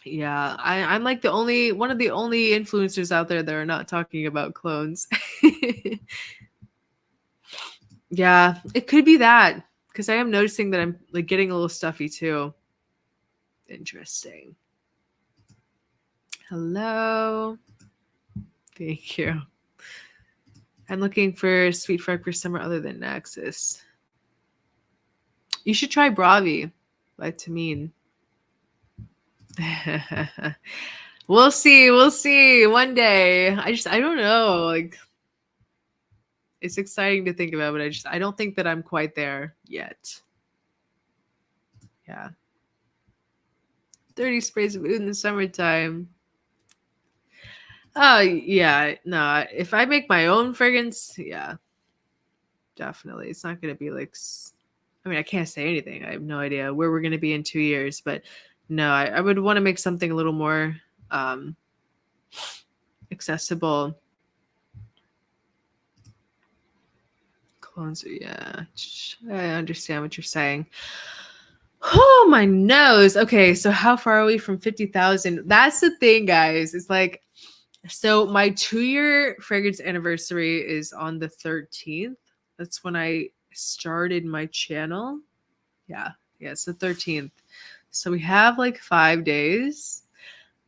Yeah, I'm like one of the only influencers out there that are not talking about clones. Yeah, it could be that because I am noticing that I'm like getting a little stuffy too. Interesting. Hello. Thank you. I'm looking for Sweet Frog for summer other than Naxos. You should try Bravi by Tamine. We'll see. We'll see one day. I don't know. Like It's exciting to think about, but I don't think that I'm quite there yet. Yeah. 30 sprays of oud in the summertime. Oh yeah, no. If I make my own fragrance, yeah, definitely. It's not gonna be like. I mean, I can't say anything. I have no idea where we're gonna be in 2 years, but no, I would want to make something a little more accessible. Clones, yeah, I understand what you're saying. Oh, my nose. Okay, so how far are we from 50,000? That's the thing, guys. It's like, so my 2-year fragrance anniversary is on the 13th. That's when I started my channel. Yeah, it's the 13th. So we have like 5 days.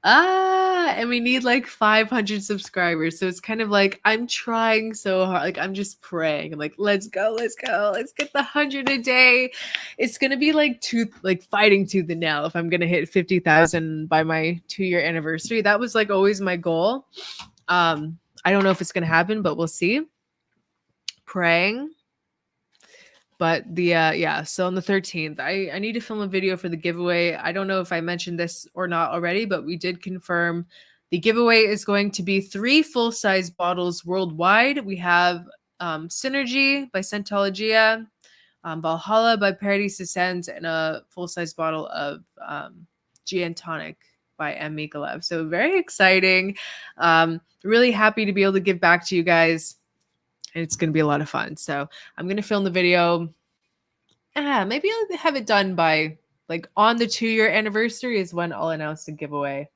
And we need like 500 subscribers. So it's kind of like I'm trying so hard. Like I'm just praying. I'm like, let's go. Let's get the 100 a day. It's gonna be like fighting tooth and nail if I'm gonna hit 50,000 by my 2-year anniversary. That was like always my goal. I don't know if it's gonna happen, but we'll see. Praying. But so on the 13th, I need to film a video for the giveaway. I don't know if I mentioned this or not already, but we did confirm the giveaway is going to be 3 full-size bottles worldwide. We have Synergy by Scentologia, Valhalla by Paradis Descends, and a full-size bottle of Gin Tonic by M. Mikalev. So very exciting. Really happy to be able to give back to you guys. And it's going to be a lot of fun. So I'm going to film the video. Maybe I'll have it done by like on the 2-year anniversary is when I'll announce the giveaway.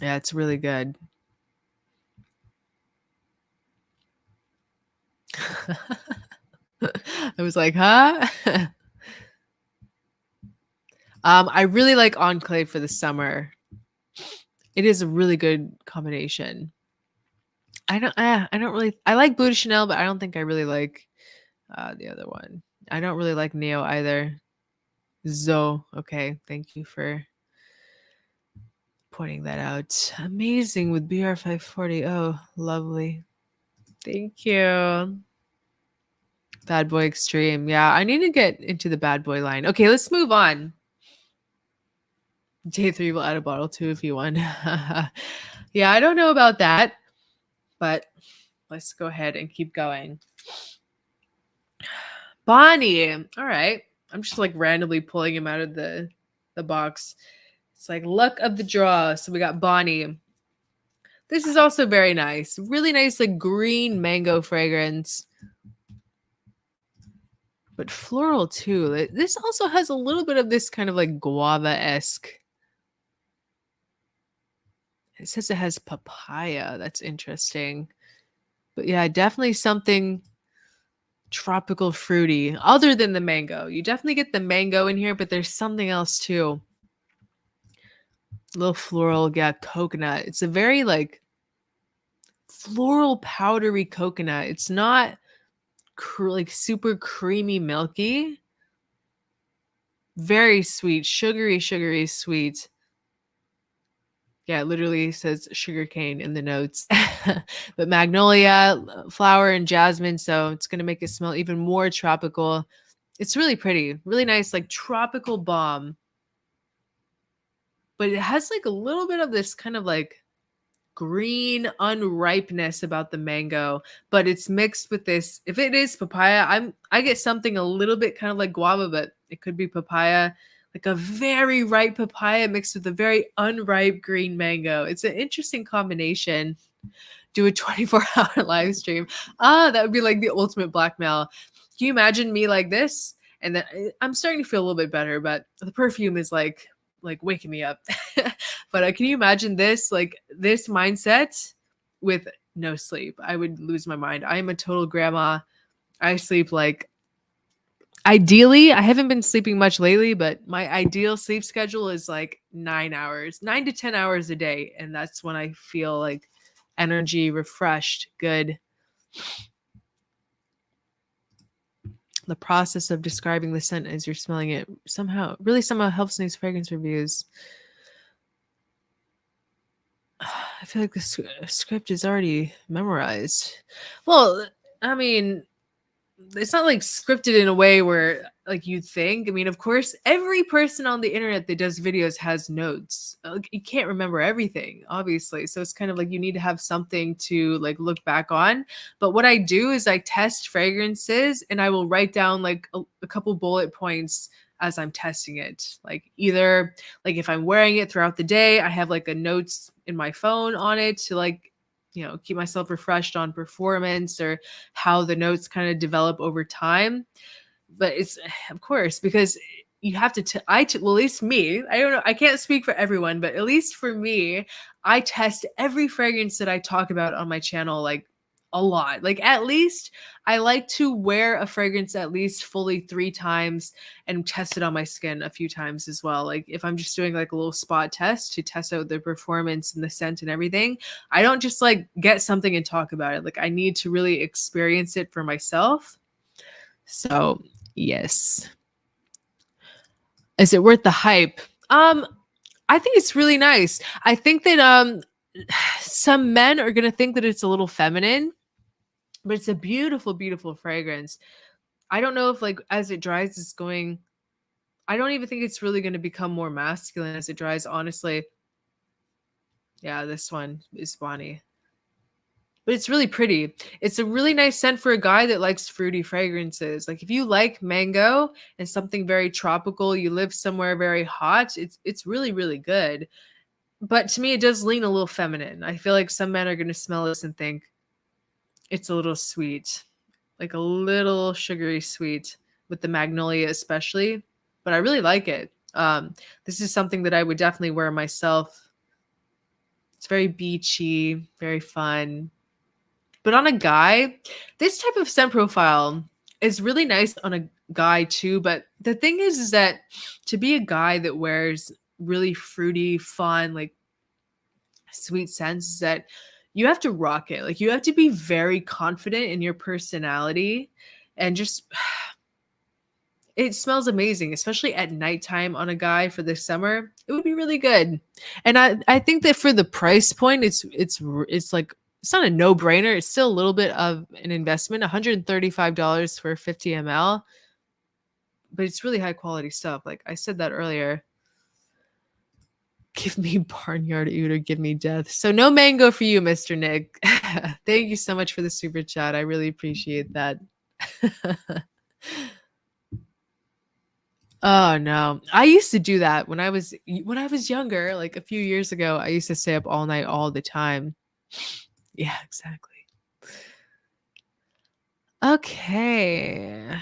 Yeah, it's really good. I was like, huh? I really like Enclave for the summer. It is a really good combination. I like Bleu de Chanel, but I don't think I really like the other one. I don't really like Neo either. Zoe. Okay, thank you for pointing that out. Amazing with BR540. Oh, lovely. Thank you. Bad Boy Extreme. Yeah, I need to get into the Bad Boy line. Okay, let's move on. J3 will add a bottle too if you want. Yeah, I don't know about that, but let's go ahead and keep going. Bonnie. All right. I'm just like randomly pulling him out of the box. It's like luck of the draw. So we got Bonnie. This is also very nice. Really nice, like green mango fragrance. But floral too. This also has a little bit of this kind of like guava-esque. It says it has papaya. That's interesting. But yeah, definitely something tropical fruity other than the mango. You definitely get the mango in here, but there's something else too. A little floral, yeah, coconut. It's a very like floral powdery coconut. It's not like super creamy milky. Very sweet, sugary sweet. Yeah, it literally says sugarcane in the notes. But magnolia, flower, and jasmine. So it's going to make it smell even more tropical. It's really pretty. Really nice, like tropical balm. But it has like a little bit of this kind of like green unripeness about the mango. But it's mixed with this. If it is papaya, I get something a little bit kind of like guava, but it could be papaya. Like a very ripe papaya mixed with a very unripe green mango. It's an interesting combination. Do a 24-hour live stream. That would be like the ultimate blackmail. Can you imagine me like this? And then I'm starting to feel a little bit better, but the perfume is like waking me up. But can you imagine this, like this mindset with no sleep? I would lose my mind. I am a total grandma. I sleep like ideally, I haven't been sleeping much lately, but my ideal sleep schedule is like 9 to 10 hours a day. And that's when I feel like energy, refreshed, good. The process of describing the scent as you're smelling it somehow helps in these fragrance reviews. I feel like the script is already memorized. Well, I mean, it's not like scripted in a way where like you think. I mean, of course, every person on the internet that does videos has notes. Like, you can't remember everything, obviously. So it's kind of like you need to have something to like look back on. But what I do is I test fragrances and I will write down like a couple bullet points as I'm testing it. Like either like if I'm wearing it throughout the day, I have like a notes in my phone on it to like keep myself refreshed on performance or how the notes kind of develop over time. But it's of course because you have to well, at least me, I don't know, I can't speak for everyone, but at least for me, I test every fragrance that I talk about on my channel like a lot. Like at least I like to wear a fragrance at least fully 3 times and test it on my skin a few times as well. Like if I'm just doing like a little spot test to test out the performance and the scent and everything, I don't just like get something and talk about it. Like I need to really experience it for myself. So, yes. Is it worth the hype? I think it's really nice. I think that some men are going to think that it's a little feminine, but it's a beautiful, beautiful fragrance. I don't know if like as it dries it's going, I don't even think it's really going to become more masculine as it dries, honestly. Yeah, this one is Bonnie. But it's really pretty. It's a really nice scent for a guy that likes fruity fragrances. Like if you like mango and something very tropical, you live somewhere very hot, it's really, really good. But to me, it does lean a little feminine. I feel like some men are going to smell this and think it's a little sweet, like a little sugary sweet with the magnolia especially. But I really like it. This is something that I would definitely wear myself. It's very beachy, very fun. But on a guy, this type of scent profile is really nice on a guy too. But the thing is that to be a guy that wears really fruity, fun, like sweet scents, is that you have to rock it. Like you have to be very confident in your personality and just it smells amazing, especially at nighttime on a guy for the summer. It would be really good. And I think that for the price point, it's like it's not a no-brainer. It's still a little bit of an investment, $135 for 50 ml, but it's really high quality stuff. Like I said that earlier. Give me barnyard oud or give me death. So no mango for you, Mr. Nick. Thank you so much for the super chat. I really appreciate that. Oh no. I used to do that when I was younger, like a few years ago. I used to stay up all night all the time. Yeah, exactly. Okay.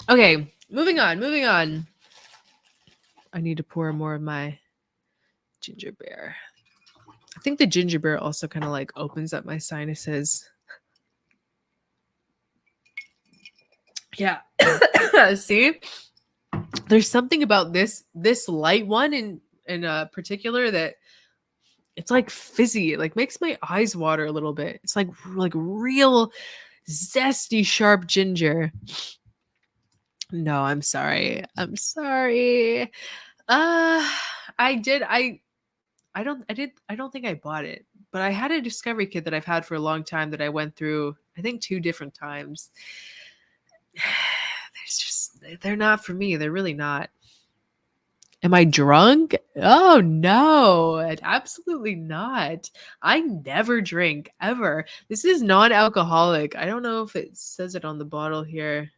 Okay, moving on. I need to pour more of my ginger beer. I think the ginger beer also kind of like opens up my sinuses. Yeah. See? There's something about this light one in particular that it's like fizzy. It like makes my eyes water a little bit. It's like real zesty sharp ginger. No, I'm sorry. I'm sorry. I did I don't think I bought it, but I had a discovery kit that I've had for a long time that I went through I think 2 different times. They're not for me. They're really not. Am I drunk? Oh no, absolutely not. I never drink ever. This is non-alcoholic. I don't know if it says it on the bottle here.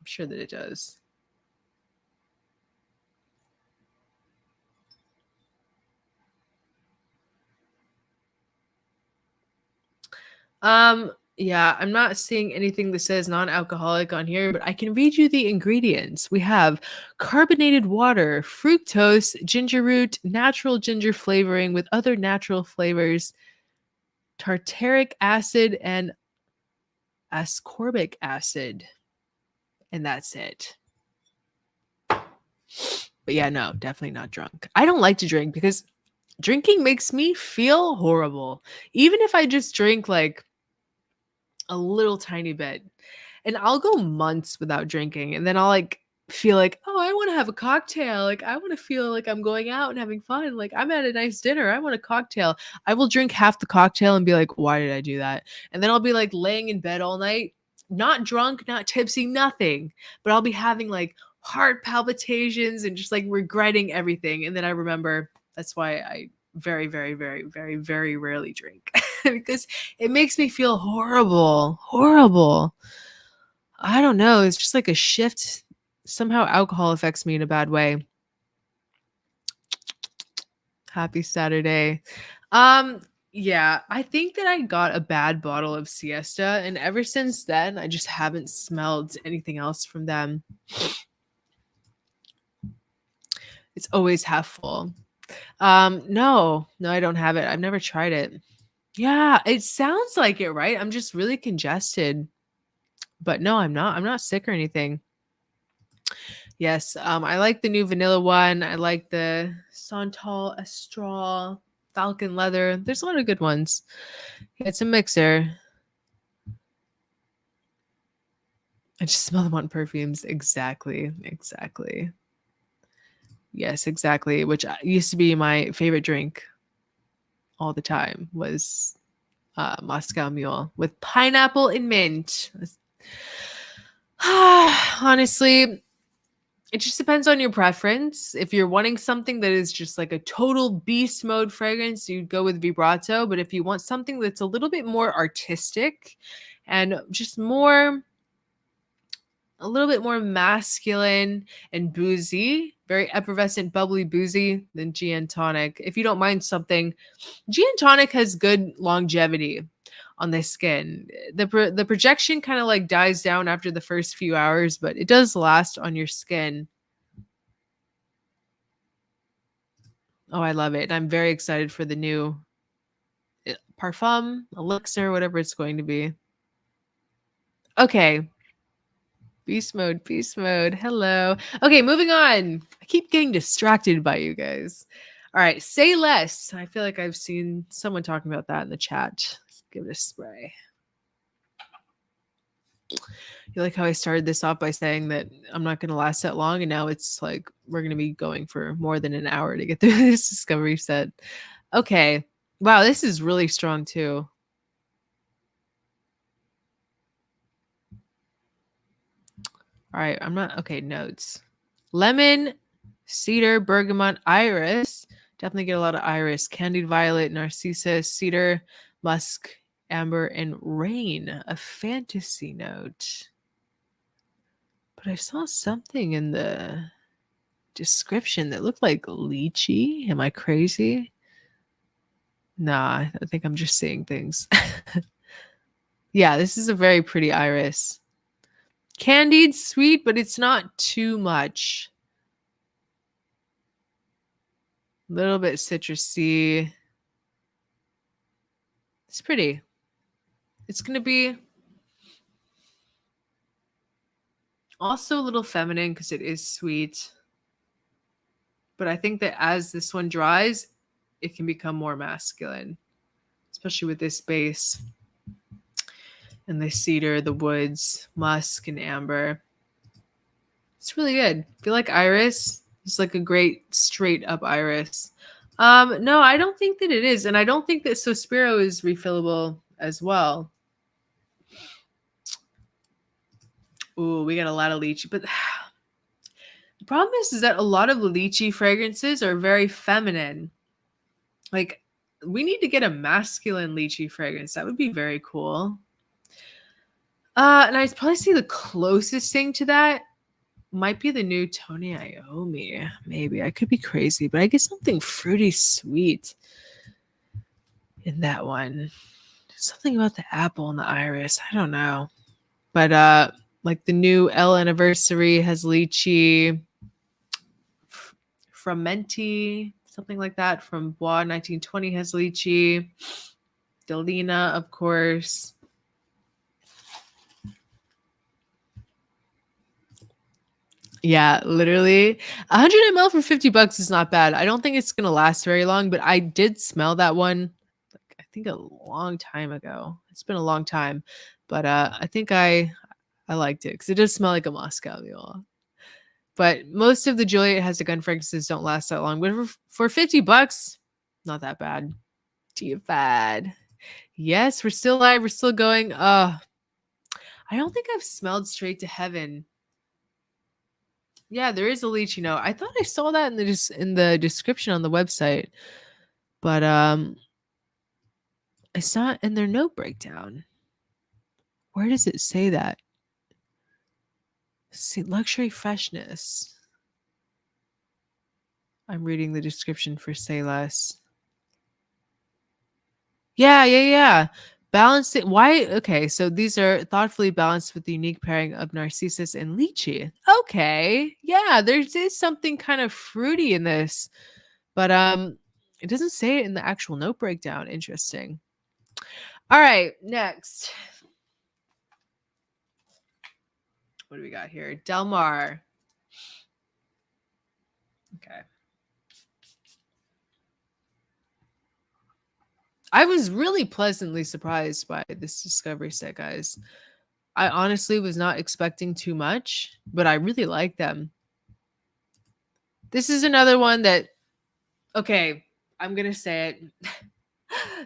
I'm sure that it does. Yeah, I'm not seeing anything that says non-alcoholic on here, but I can read you the ingredients. We have carbonated water, fructose, ginger root, natural ginger flavoring with other natural flavors, tartaric acid, and ascorbic acid. And that's it. But yeah, no, definitely not drunk. I don't like to drink because drinking makes me feel horrible. Even if I just drink like a little tiny bit. And I'll go months without drinking and then I'll like feel like, oh, I want to have a cocktail. Like, I want to feel like I'm going out and having fun. Like, I'm at a nice dinner. I want a cocktail. I will drink half the cocktail and be like, why did I do that? And then I'll be like laying in bed all night, not drunk, not tipsy, nothing. But I'll be having like heart palpitations and just like regretting everything. And then I remember that's why I very, very, very, very, very rarely drink because it makes me feel horrible. Horrible. I don't know. It's just like a shift. Somehow alcohol affects me in a bad way. Happy Saturday. Um, yeah, I think that I got a bad bottle of Siesta, and ever since then, I just haven't smelled anything else from them. It's always half full. No, I don't have it. I've never tried it. Yeah, it sounds like it, right? I'm just really congested. But no, I'm not. I'm not sick or anything. Yes, I like the new vanilla one. I like the Santal Astral Falcon Leather. There's a lot of good ones. Yeah, it's a mixer. I just smell them on perfumes. Exactly. Exactly. Yes, exactly. Which used to be my favorite drink all the time was Moscow Mule with pineapple and mint. Honestly, it just depends on your preference. If you're wanting something that is just like a total beast mode fragrance, you'd go with vibrato. But if you want something that's a little bit more artistic and just a little bit more masculine and boozy, very effervescent, bubbly, boozy, than Gin Tonic. If you don't mind something, Gin Tonic has good longevity on the skin. The projection kind of like dies down after the first few hours, but it does last on your skin. Oh, I love it. And I'm very excited for the new Parfum, Elixir, whatever it's going to be. Okay. Beast mode, beast mode. Hello. Okay, moving on. I keep getting distracted by you guys. All right, Say Less. I feel like I've seen someone talking about that in the chat. Let's give it a spray. You like how I started this off by saying that I'm not going to last that long, and now it's like we're going to be going for more than an hour to get through this discovery set. Okay. Wow, this is really strong too. All right, I'm not okay. Notes: lemon, cedar, bergamot, iris. Definitely get a lot of iris. Candied violet, narcissus, cedar, musk, amber, and rain. A fantasy note. But I saw something in the description that looked like lychee. Am I crazy? Nah, I think I'm just seeing things. Yeah, this is a very pretty iris. Candied, sweet, but it's not too much. A little bit citrusy. It's pretty. It's going to be also a little feminine because it is sweet. But I think that as this one dries, it can become more masculine, especially with this base and the cedar, the woods, musk, and amber. It's really good. I feel like iris is like a great straight up iris. No, I don't think that it is, and I don't think that Sospiro is refillable as well. Ooh, we got a lot of lychee, but the problem is that a lot of lychee fragrances are very feminine. Like, we need to get a masculine lychee fragrance. That would be very cool. And I'd probably say the closest thing to that might be the new Tony Iommi. Maybe I could be crazy, but I get something fruity sweet in that one. Something about the apple and the iris. I don't know, but like the new L Anniversary has lychee, Frumenti, something like that. From Bois 1920 has lychee. Delina, of course. Yeah, literally. 100 ml for $50 is not bad. I don't think it's going to last very long, but I did smell that one, like, I think a long time ago. It's been a long time, but I think I liked it because it does smell like a Moscow Mule. But most of the Juliet Hexagon fragrances don't last that long. But for $50, not that bad. Too bad. Yes, we're still live. We're still going. I don't think I've smelled Straight to Heaven. Yeah, there is a lychee note. I thought I saw that in the description on the website, but it's not in their note breakdown. Where does it say that? See, luxury freshness. I'm reading the description for Say Less. Yeah. Balanced it. Why? Okay, so these are thoughtfully balanced with the unique pairing of narcissus and lychee. Okay, yeah, there is something kind of fruity in this, but it doesn't say it in the actual note breakdown. Interesting. All right, next. What do we got here? Del Mar. Okay. I was really pleasantly surprised by this discovery set, guys. I honestly was not expecting too much, but I really like them. This is another one that, okay, I'm going to say it.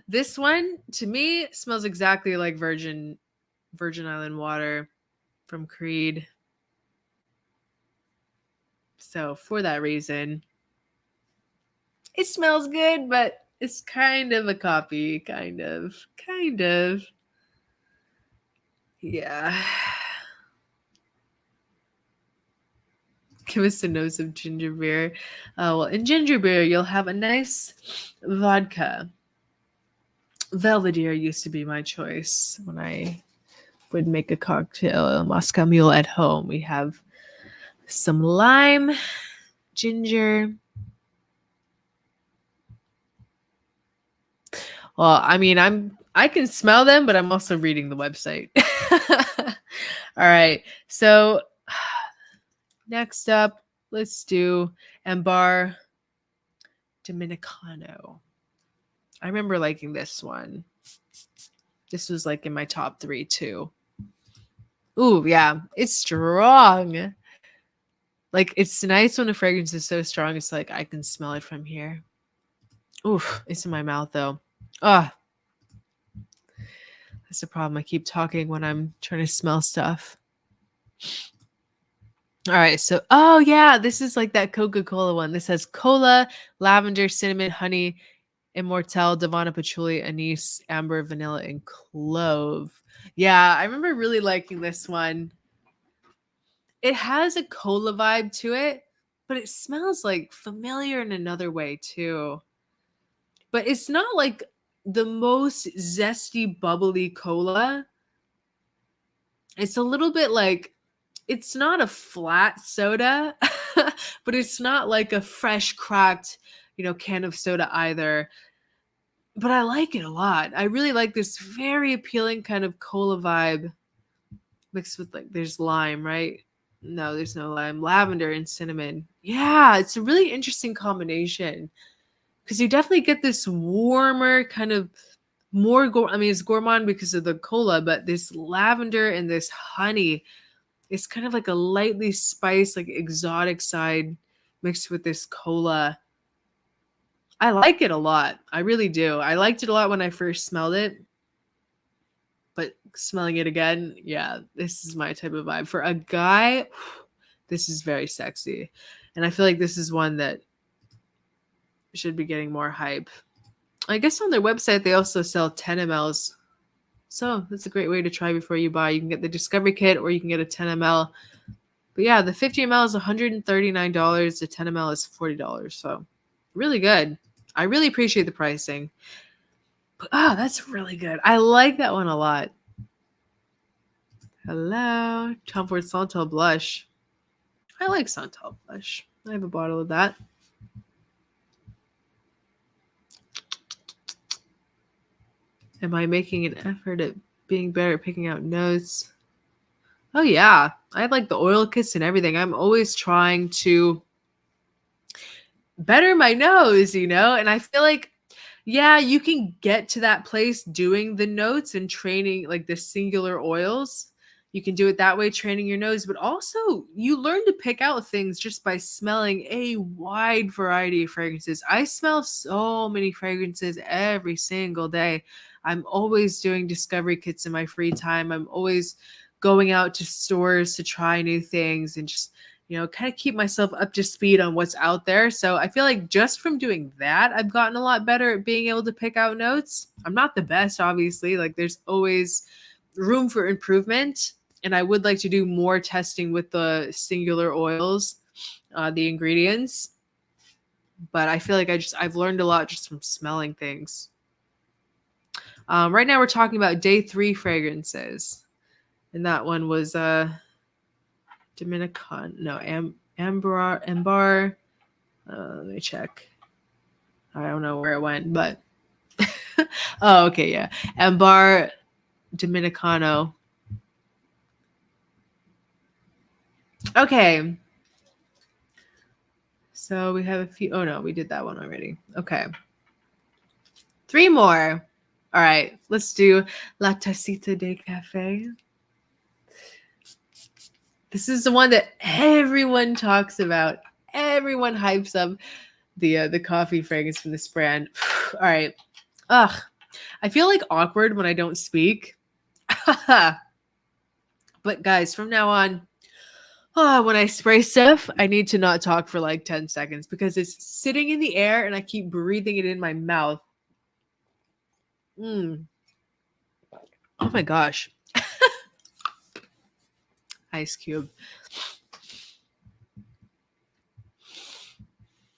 This one, to me, smells exactly like Virgin Island water from Creed. So for that reason, it smells good, but it's kind of a copy, kind of. Yeah. Give us a nose of ginger beer. Well, in ginger beer, you'll have a nice vodka. Belvedere used to be my choice when I would make a cocktail, Moscow Mule at home. We have some lime, ginger. Well, I mean, I can smell them, but I'm also reading the website. All right. So next up, let's do Ambar Dominicano. I remember liking this one. This was like in my top 3 too. Ooh, yeah, it's strong. Like, it's nice when a fragrance is so strong, it's like I can smell it from here. Oof, it's in my mouth though. Ah, that's the problem. I keep talking when I'm trying to smell stuff. All right, so oh yeah, this is like that Coca-Cola one. This has cola, lavender, cinnamon, honey, immortelle, Davana, patchouli, anise, amber, vanilla, and clove. Yeah, I remember really liking this one. It has a cola vibe to it, but it smells like familiar in another way too. But it's not like the most zesty, bubbly cola. It's a little bit like, it's not a flat soda, but it's not like a fresh cracked, can of soda either. But I like it a lot. I really like this very appealing kind of cola vibe mixed with, like, there's lime, right? No, there's no lime. Lavender and cinnamon. Yeah, it's a really interesting combination because you definitely get this warmer kind of more. I mean, it's gourmand because of the cola, but this lavender and this honey, it's kind of like a lightly spiced, like exotic side mixed with this cola. I like it a lot. I really do. I liked it a lot when I first smelled it. But smelling it again, yeah, this is my type of vibe. For a guy, this is very sexy. And I feel like this is one that should be getting more hype. I guess on their website, they also sell 10 mLs. So that's a great way to try before you buy. You can get the Discovery Kit or you can get a 10 ml. But yeah, the 50 ml is $139. The 10 ml is $40. So really good. I really appreciate the pricing. But that's really good. I like that one a lot. Hello. Tom Ford Santal Blush. I like Santal Blush. I have a bottle of that. Am I making an effort at being better at picking out notes? Oh, yeah. I like the oil kits and everything. I'm always trying to better my nose, and I feel like, yeah, you can get to that place doing the notes and training like the singular oils. You can do it that way, training your nose, but also you learn to pick out things just by smelling a wide variety of fragrances. I smell so many fragrances every single day. I'm always doing discovery kits in my free time. I'm always going out to stores to try new things and just, kind of keep myself up to speed on what's out there. So I feel like just from doing that, I've gotten a lot better at being able to pick out notes. I'm not the best, obviously. Like there's always room for improvement. And I would like to do more testing with the singular oils, the ingredients. But I feel like I've learned a lot just from smelling things. Right now we're talking about day 3 fragrances. And that one was Dominican. No, Ambar. Let me check. I don't know where it went, but oh, okay, yeah. Ambar Dominicano. Okay. So we have a few. Oh no, we did that one already. Okay. 3 more. All right, let's do La Tacita de Café. This is the one that everyone talks about. Everyone hypes up the coffee fragrance from this brand. All right. Ugh. I feel like awkward when I don't speak. But guys, from now on, when I spray stuff, I need to not talk for like 10 seconds because it's sitting in the air and I keep breathing it in my mouth. Oh my gosh. Ice cube.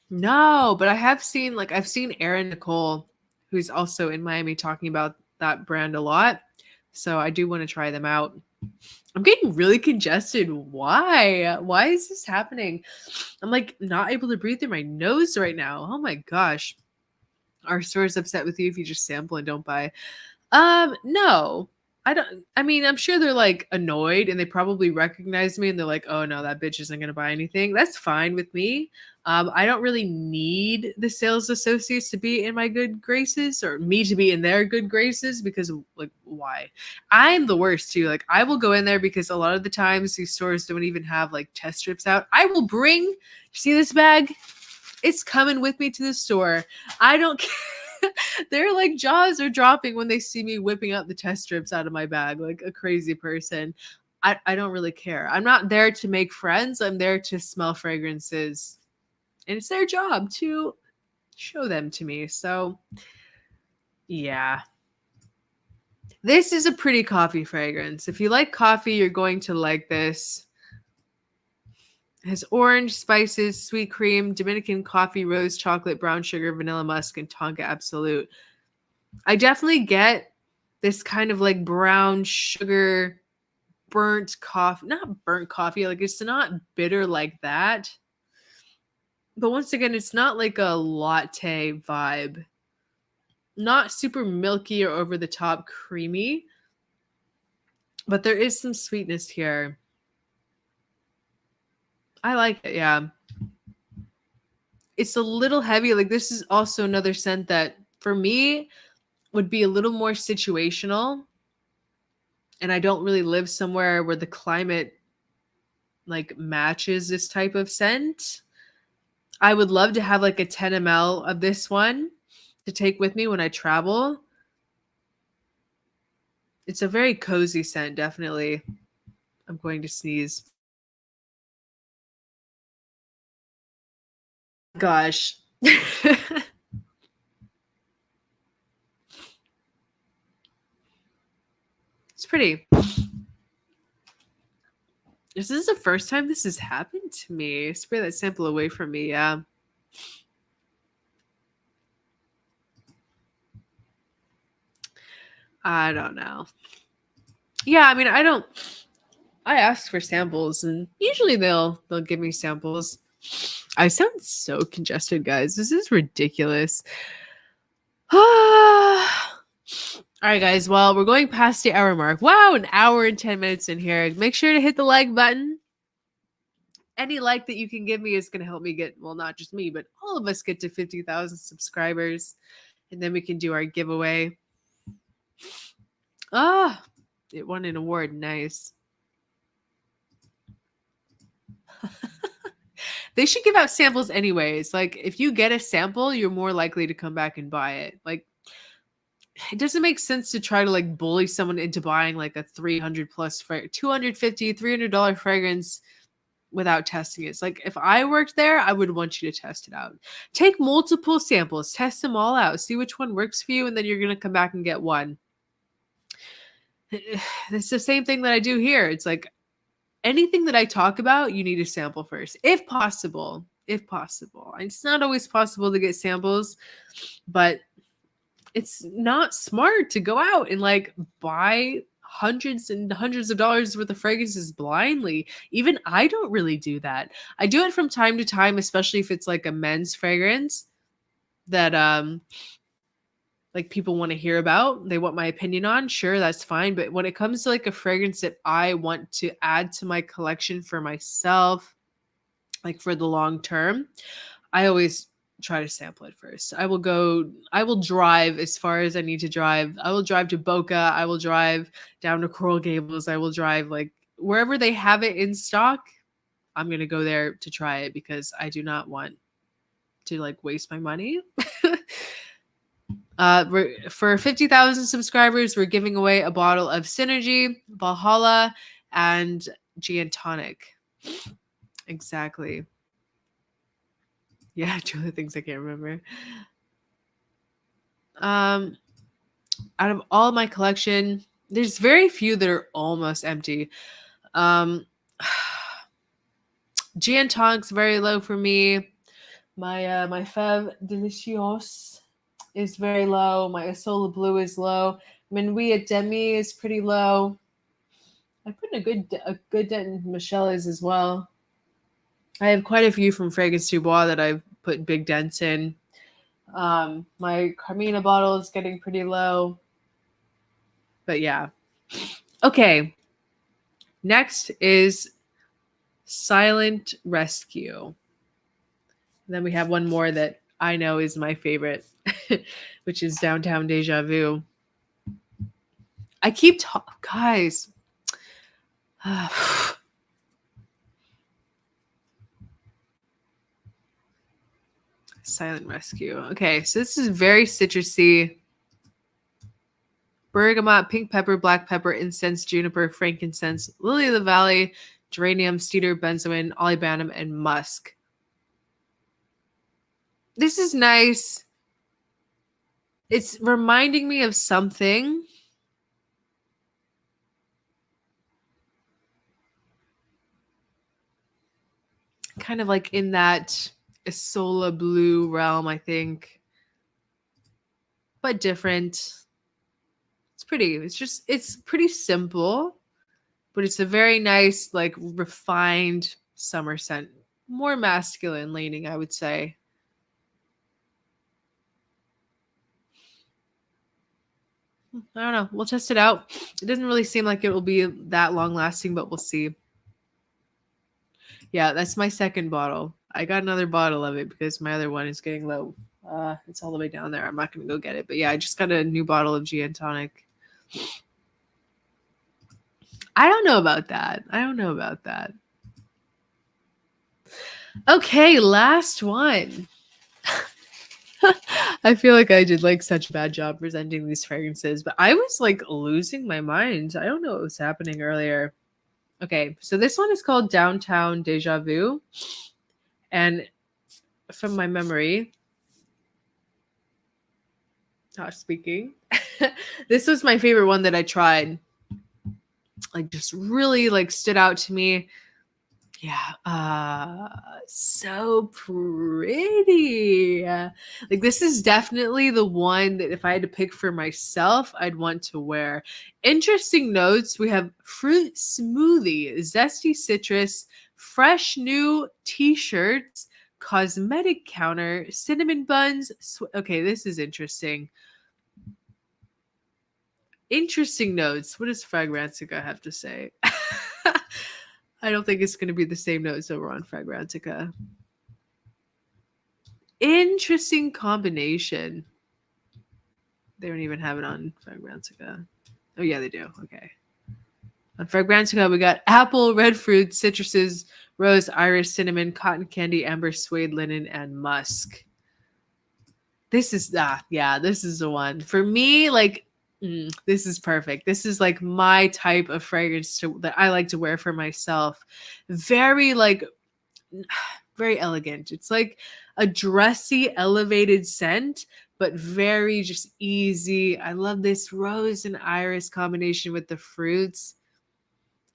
No, but I've seen Erin Nicole, who's also in Miami, talking about that brand a lot. So I do want to try them out. I'm getting really congested. Why? Why is this happening? I'm like not able to breathe through my nose right now. Oh my gosh. Our store's upset with you if you just sample and don't buy. No. I'm sure they're like annoyed and they probably recognize me and they're like, oh no, that bitch isn't gonna buy anything. That's fine with me. I don't really need the sales associates to be in my good graces or me to be in their good graces because like why? I'm the worst too. Like I will go in there because a lot of the times these stores don't even have like test strips out. I will bring, see this bag? It's coming with me to the store. I don't care. Their like jaws are dropping when they see me whipping out the test strips out of my bag like a crazy person. I don't really care. I'm not there to make friends. I'm there to smell fragrances. And it's their job to show them to me. So, yeah. This is a pretty coffee fragrance. If you like coffee, you're going to like this. It has orange, spices, sweet cream, Dominican coffee, rose, chocolate, brown sugar, vanilla musk, and Tonka Absolute. I definitely get this kind of like brown sugar, burnt coffee. Not burnt coffee. Like it's not bitter like that. But once again, it's not like a latte vibe. Not super milky or over the top creamy. But there is some sweetness here. I like it, yeah. It's a little heavy. Like this is also another scent that for me would be a little more situational. And I don't really live somewhere where the climate like matches this type of scent. I would love to have like a 10 ml of this one to take with me when I travel. It's a very cozy scent, definitely. I'm going to sneeze. Gosh. It's pretty. This is the first time this has happened to me. Spray that sample away from me, yeah. I don't know. Yeah, I mean, I ask for samples and usually they'll give me samples. I sound so congested, guys. This is ridiculous. All right, guys. Well, we're going past the hour mark. Wow, an hour and 10 minutes in here. Make sure to hit the like button. Any like that you can give me is going to help me get, well, not just me, but all of us get to 50,000 subscribers. And then we can do our giveaway. Ah, it won an award. Nice. They should give out samples anyways. Like if you get a sample, you're more likely to come back and buy it. Like it doesn't make sense to try to like bully someone into buying like a 300 plus $250, $300 fragrance without testing it. It's like if I worked there, I would want you to test it out. Take multiple samples, test them all out, see which one works for you, and then you're going to come back and get one. It's the same thing that I do here. It's like anything that I talk about, you need to sample first, if possible. If possible. It's not always possible to get samples, but it's not smart to go out and like buy hundreds and hundreds of dollars worth of fragrances blindly. Even I don't really do that. I do it from time to time, especially if it's like a men's fragrance that like people want to hear about, they want my opinion on. Sure, that's fine. But when it comes to like a fragrance that I want to add to my collection for myself, like for the long term, I always try to sample it first. I will drive as far as I need to drive. I will drive to Boca. I will drive down to Coral Gables. I will drive like wherever they have it in stock. I'm going to go there to try it because I do not want to like waste my money. For 50,000 subscribers, we're giving away a bottle of Synergy, Valhalla, and Gin Tonic. Exactly. Yeah, Julia thinks I can't remember. Out of all my collection, there's very few that are almost empty. Gin Tonic's very low for me. My Fève Delicious is very low. My Isola Blue is low. Minuit Demi is pretty low. I put in a good dent in Michelle's as well. I have quite a few from Fragrance Du Bois that I've put big dents in. My Carmina bottle is getting pretty low. But yeah. Okay. Next is Silent Rescue. Then we have one more that I know is my favorite, which is Downtown Deja Vu. I keep guys. Silent Rescue. Okay, so this is very citrusy. Bergamot, pink pepper, black pepper, incense, juniper, frankincense, lily of the valley, geranium, cedar, benzoin, olibanum, and musk. This is nice. It's reminding me of something. Kind of like in that Isola Blue realm, I think. But different. It's pretty. It's pretty simple. But it's a very nice, like, refined summer scent. More masculine leaning, I would say. I don't know. We'll test it out. It doesn't really seem like it will be that long lasting, but we'll see. Yeah, that's my second bottle. I got another bottle of it because my other one is getting low. It's all the way down there. I'm not going to go get it. But yeah, I just got a new bottle of Gin Tonic. I don't know about that. Okay, last one. I feel like I did like such a bad job presenting these fragrances, but I was like losing my mind. I don't know what was happening earlier. Okay, so this one is called Downtown Deja Vu. And from my memory, not speaking, this was my favorite one that I tried. Like just really like stood out to me. Yeah, so pretty. Like this is definitely the one that if I had to pick for myself, I'd want to wear. Interesting notes. We have fruit smoothie, zesty citrus, fresh new t-shirts, cosmetic counter, cinnamon buns. Okay, this is interesting. Interesting notes. What does Fragrantica have to say? I don't think it's going to be the same notes over on Fragrantica. Interesting combination. They don't even have it on Fragrantica. Oh, yeah, they do. Okay. On Fragrantica, we got apple, red fruit, citruses, rose, iris, cinnamon, cotton candy, amber, suede, linen, and musk. This is this is the one for me. Like, this is perfect. This is like my type of fragrance that I like to wear for myself. Very like very elegant. It's like a dressy, elevated scent, but very just easy. I love this rose and iris combination with the fruits.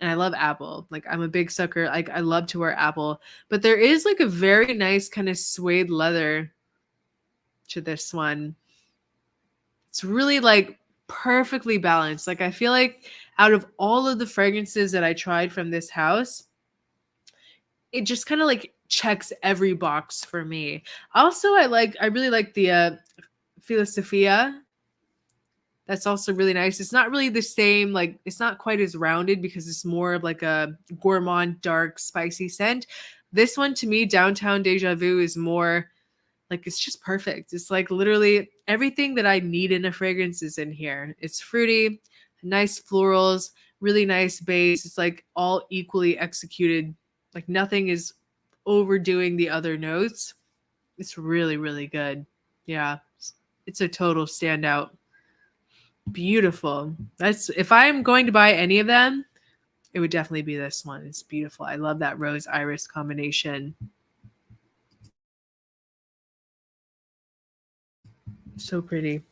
And I love apple. Like, I'm a big sucker. Like, I love to wear apple. But there is like a very nice kind of suede leather to this one. It's really like perfectly balanced. Like, I feel like out of all of the fragrances that I tried from this house, it just kind of like checks every box for me. Also, I really like the Philosophia. That's also really nice. It's not really the same, like it's not quite as rounded because it's more of like a gourmand, dark, spicy scent. This one to me, Downtown Deja Vu, is more like it's just perfect. It's like literally everything that I need in a fragrance is in here. It's fruity, nice florals, really nice base. It's like all equally executed. Like nothing is overdoing the other notes. It's really, really good. Yeah. It's a total standout. Beautiful. That's if I'm going to buy any of them, it would definitely be this one. It's beautiful. I love that rose iris combination. So pretty.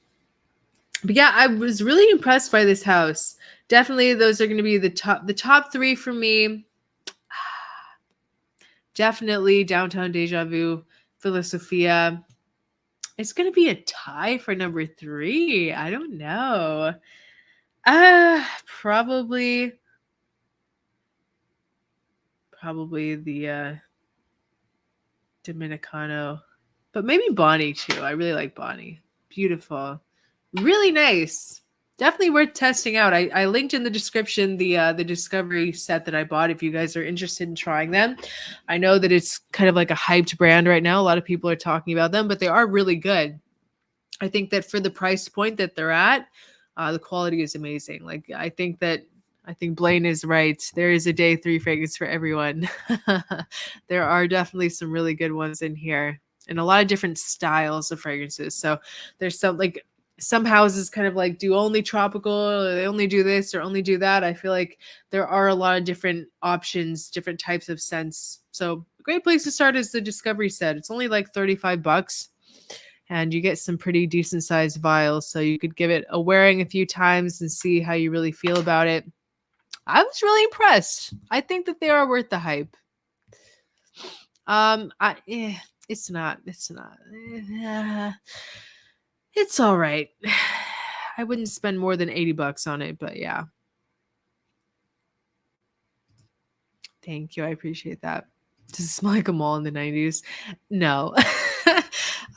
But yeah, I was really impressed by this house. Definitely those are going to be the top 3 for me. Definitely Downtown Deja Vu, Philosophia. It's going to be a tie for number 3. I don't know. Probably the Dominicano, but maybe Bonnie too. I really like Bonnie. Beautiful, really nice. Definitely worth testing out. I linked in the description the Discovery set that I bought if you guys are interested in trying them. I know that it's kind of like a hyped brand right now. A lot of people are talking about them, but they are really good. I think that for the price point that they're at, the quality is amazing. Like I think Blaine is right. There is a day 3 fragrance for everyone. There are definitely some really good ones in here and a lot of different styles of fragrances. So there's some houses kind of like do only tropical, or they only do this or only do that. I feel like there are a lot of different options, different types of scents. So a great place to start is the Discovery set. It's only like $35 and you get some pretty decent sized vials. So you could give it a wearing a few times and see how you really feel about it. I was really impressed. I think that they are worth the hype. It's not. It's all right. I wouldn't spend more than $80 on it, but yeah. Thank you. I appreciate that. Does it smell like a mall in the 90s? No.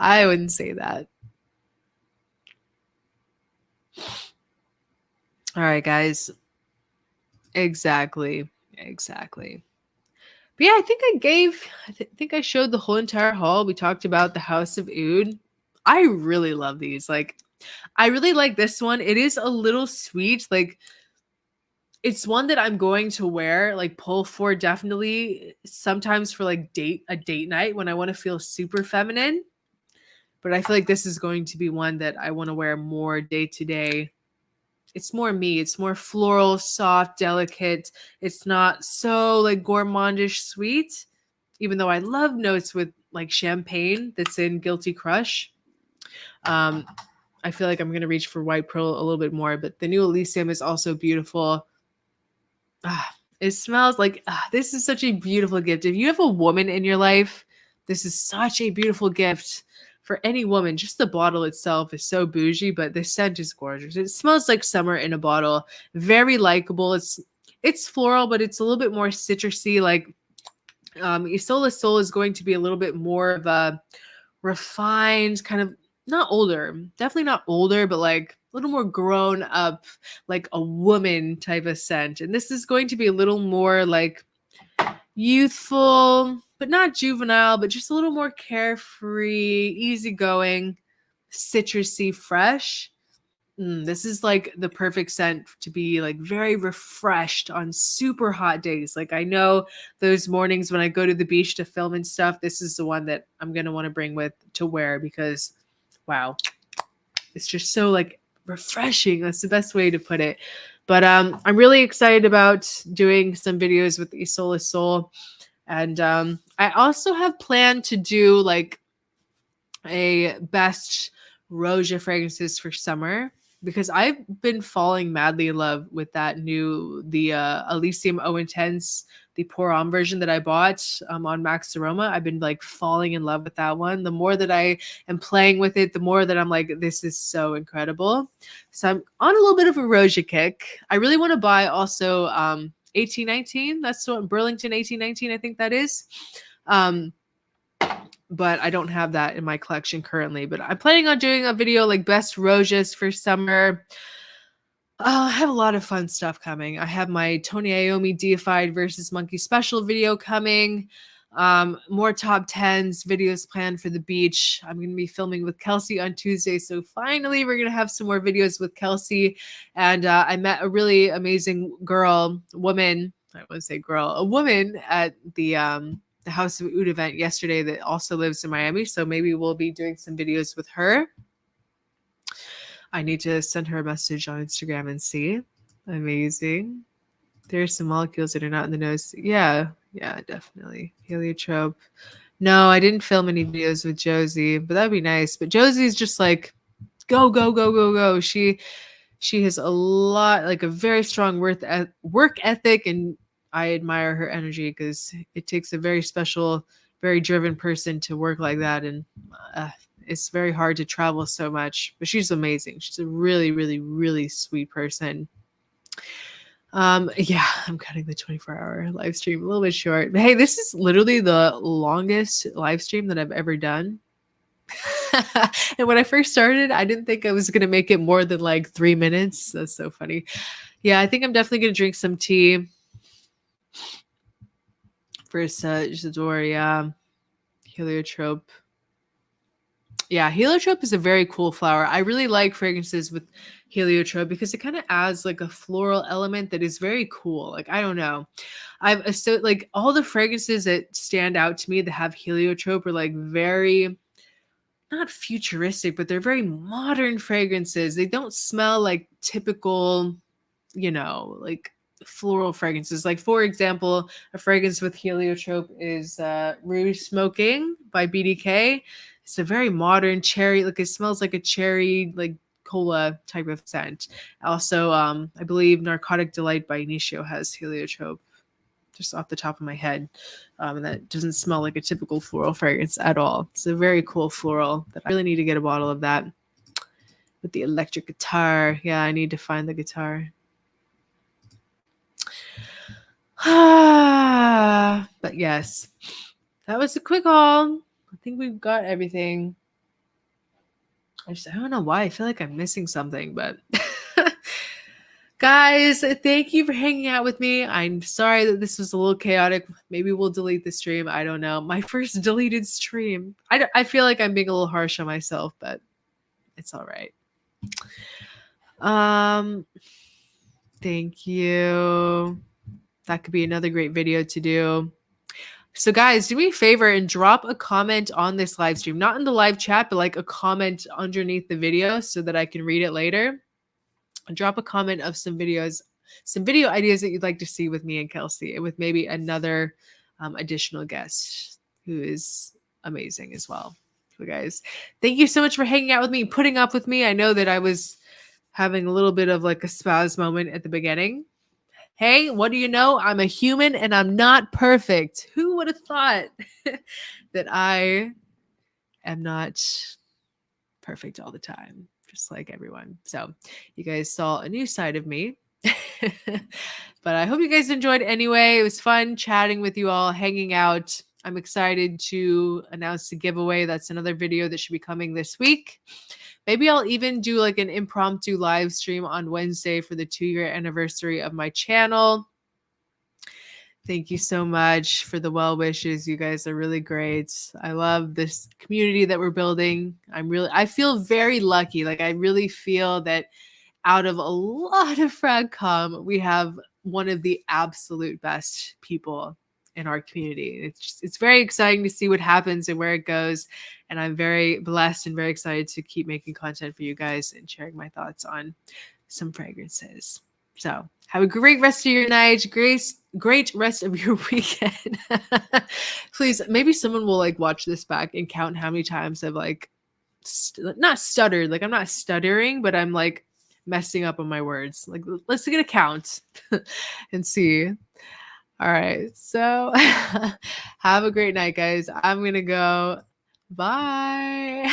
I wouldn't say that. All right, guys. Exactly. But yeah, I think I showed the whole entire haul. We talked about the House of Oud. I really love these. Like, I really like this one. It is a little sweet. Like, it's one that I'm going to wear, like pull for definitely sometimes for like a date night when I want to feel super feminine. But I feel like this is going to be one that I want to wear more day to day. It's more me. It's more floral, soft, delicate. It's not so like gourmandish sweet, even though I love notes with like champagne that's in Guilty Crush. I feel like I'm going to reach for White Pearl a little bit more, but the new Elysium is also beautiful. It smells like this is such a beautiful gift. If you have a woman in your life, this is such a beautiful gift for any woman. Just the bottle itself is so bougie, but the scent is gorgeous. It smells like summer in a bottle. Very likable. It's floral, but it's a little bit more citrusy. Like Isola Sol is going to be a little bit more of a refined kind of, not older, definitely not older, but like a little more grown up, like a woman type of scent. And this is going to be a little more like youthful, but not juvenile, but just a little more carefree, easygoing, citrusy, fresh. This is like the perfect scent to be like very refreshed on super hot days. Like I know those mornings when I go to the beach to film and stuff, this is the one that I'm going to want to bring with to wear because wow, it's just so like refreshing. That's the best way to put it. But I'm really excited about doing some videos with Isola Soul. And I also have planned to do like a best Roja fragrances for summer because I've been falling madly in love with the Elysium O Intense, the pour on version that I bought on Max Aroma. I've been like falling in love with that one. The more that I am playing with it, the more that I'm like, this is so incredible. So I'm on a little bit of a Roja kick. I really want to buy also 1819. That's what Burlington 1819, I think that is. But I don't have that in my collection currently. But I'm planning on doing a video like best Rojas for summer. I have a lot of fun stuff coming. I have my Tony Iommi Deified versus Monkey special video coming. More top 10s videos planned for the beach. I'm going to be filming with Kelsey on Tuesday. So finally, we're going to have some more videos with Kelsey. And I met a really amazing woman. I want to say girl, a woman at the House of Oud event yesterday that also lives in Miami. So maybe we'll be doing some videos with her. I need to send her a message on Instagram and see. Amazing. There's some molecules that are not in the nose. Yeah, definitely. Heliotrope. No, I didn't film any videos with Josie, but that'd be nice. But Josie's just like, go, go, go, go, go. She has a lot, like a very strong work ethic, and I admire her energy because it takes a very special, very driven person to work like that. And it's very hard to travel so much, but she's amazing. She's a really, really, really sweet person. Yeah, I'm cutting the 24-hour live stream a little bit short. But hey, this is literally the longest live stream that I've ever done. And when I first started, I didn't think I was going to make it more than like 3 minutes. That's so funny. Yeah, I think I'm definitely going to drink some tea. First, J'adore, yeah. Heliotrope. Yeah, heliotrope is a very cool flower. I really like fragrances with heliotrope because it kind of adds like a floral element that is very cool. Like, I don't know. So like all the fragrances that stand out to me that have heliotrope are like very not futuristic, but they're very modern fragrances. They don't smell like typical, like floral fragrances. Like for example, a fragrance with heliotrope is Rouge Smoking by BDK. It's a very modern cherry, like it smells like a cherry, like cola type of scent. Also, I believe Narcotic Delight by Initio has heliotrope, just off the top of my head. And that doesn't smell like a typical floral fragrance at all. It's a very cool floral that I really need to get a bottle of that. With the electric guitar. Yeah, I need to find the guitar. But yes, that was a quick haul. I think we've got everything. I don't know why. I feel like I'm missing something, but guys, thank you for hanging out with me. I'm sorry that this was a little chaotic. Maybe we'll delete the stream. I don't know. My first deleted stream. I feel like I'm being a little harsh on myself, but it's all right. Thank you. That could be another great video to do. So guys, do me a favor and drop a comment on this live stream. Not in the live chat, but like a comment underneath the video so that I can read it later. And drop a comment of some video ideas that you'd like to see with me and Kelsey, and with maybe another additional guest who is amazing as well. So guys, thank you so much for hanging out with me, putting up with me. I know that I was having a little bit of like a spaz moment at the beginning. Hey, what do you know? I'm a human and I'm not perfect. Who would have thought that I am not perfect all the time, just like everyone? So you guys saw a new side of me. But I hope you guys enjoyed anyway. It was fun chatting with you all, hanging out. I'm excited to announce the giveaway. That's another video that should be coming this week. Maybe I'll even do like an impromptu live stream on Wednesday for the 2-year anniversary of my channel. Thank you so much for the well wishes. You guys are really great. I love this community that we're building. I feel very lucky. Like, I really feel that out of a lot of fragcom, we have one of the absolute best people in our community. It's very exciting to see what happens and where it goes. And I'm very blessed and very excited to keep making content for you guys and sharing my thoughts on some fragrances. So have a great rest of your night. Great rest of your weekend. Please, maybe someone will like watch this back and count how many times I've like not stuttered. Like, I'm not stuttering, but I'm like messing up on my words. Like, let's get a count and see. All right. So have a great night, guys. I'm gonna go. Bye.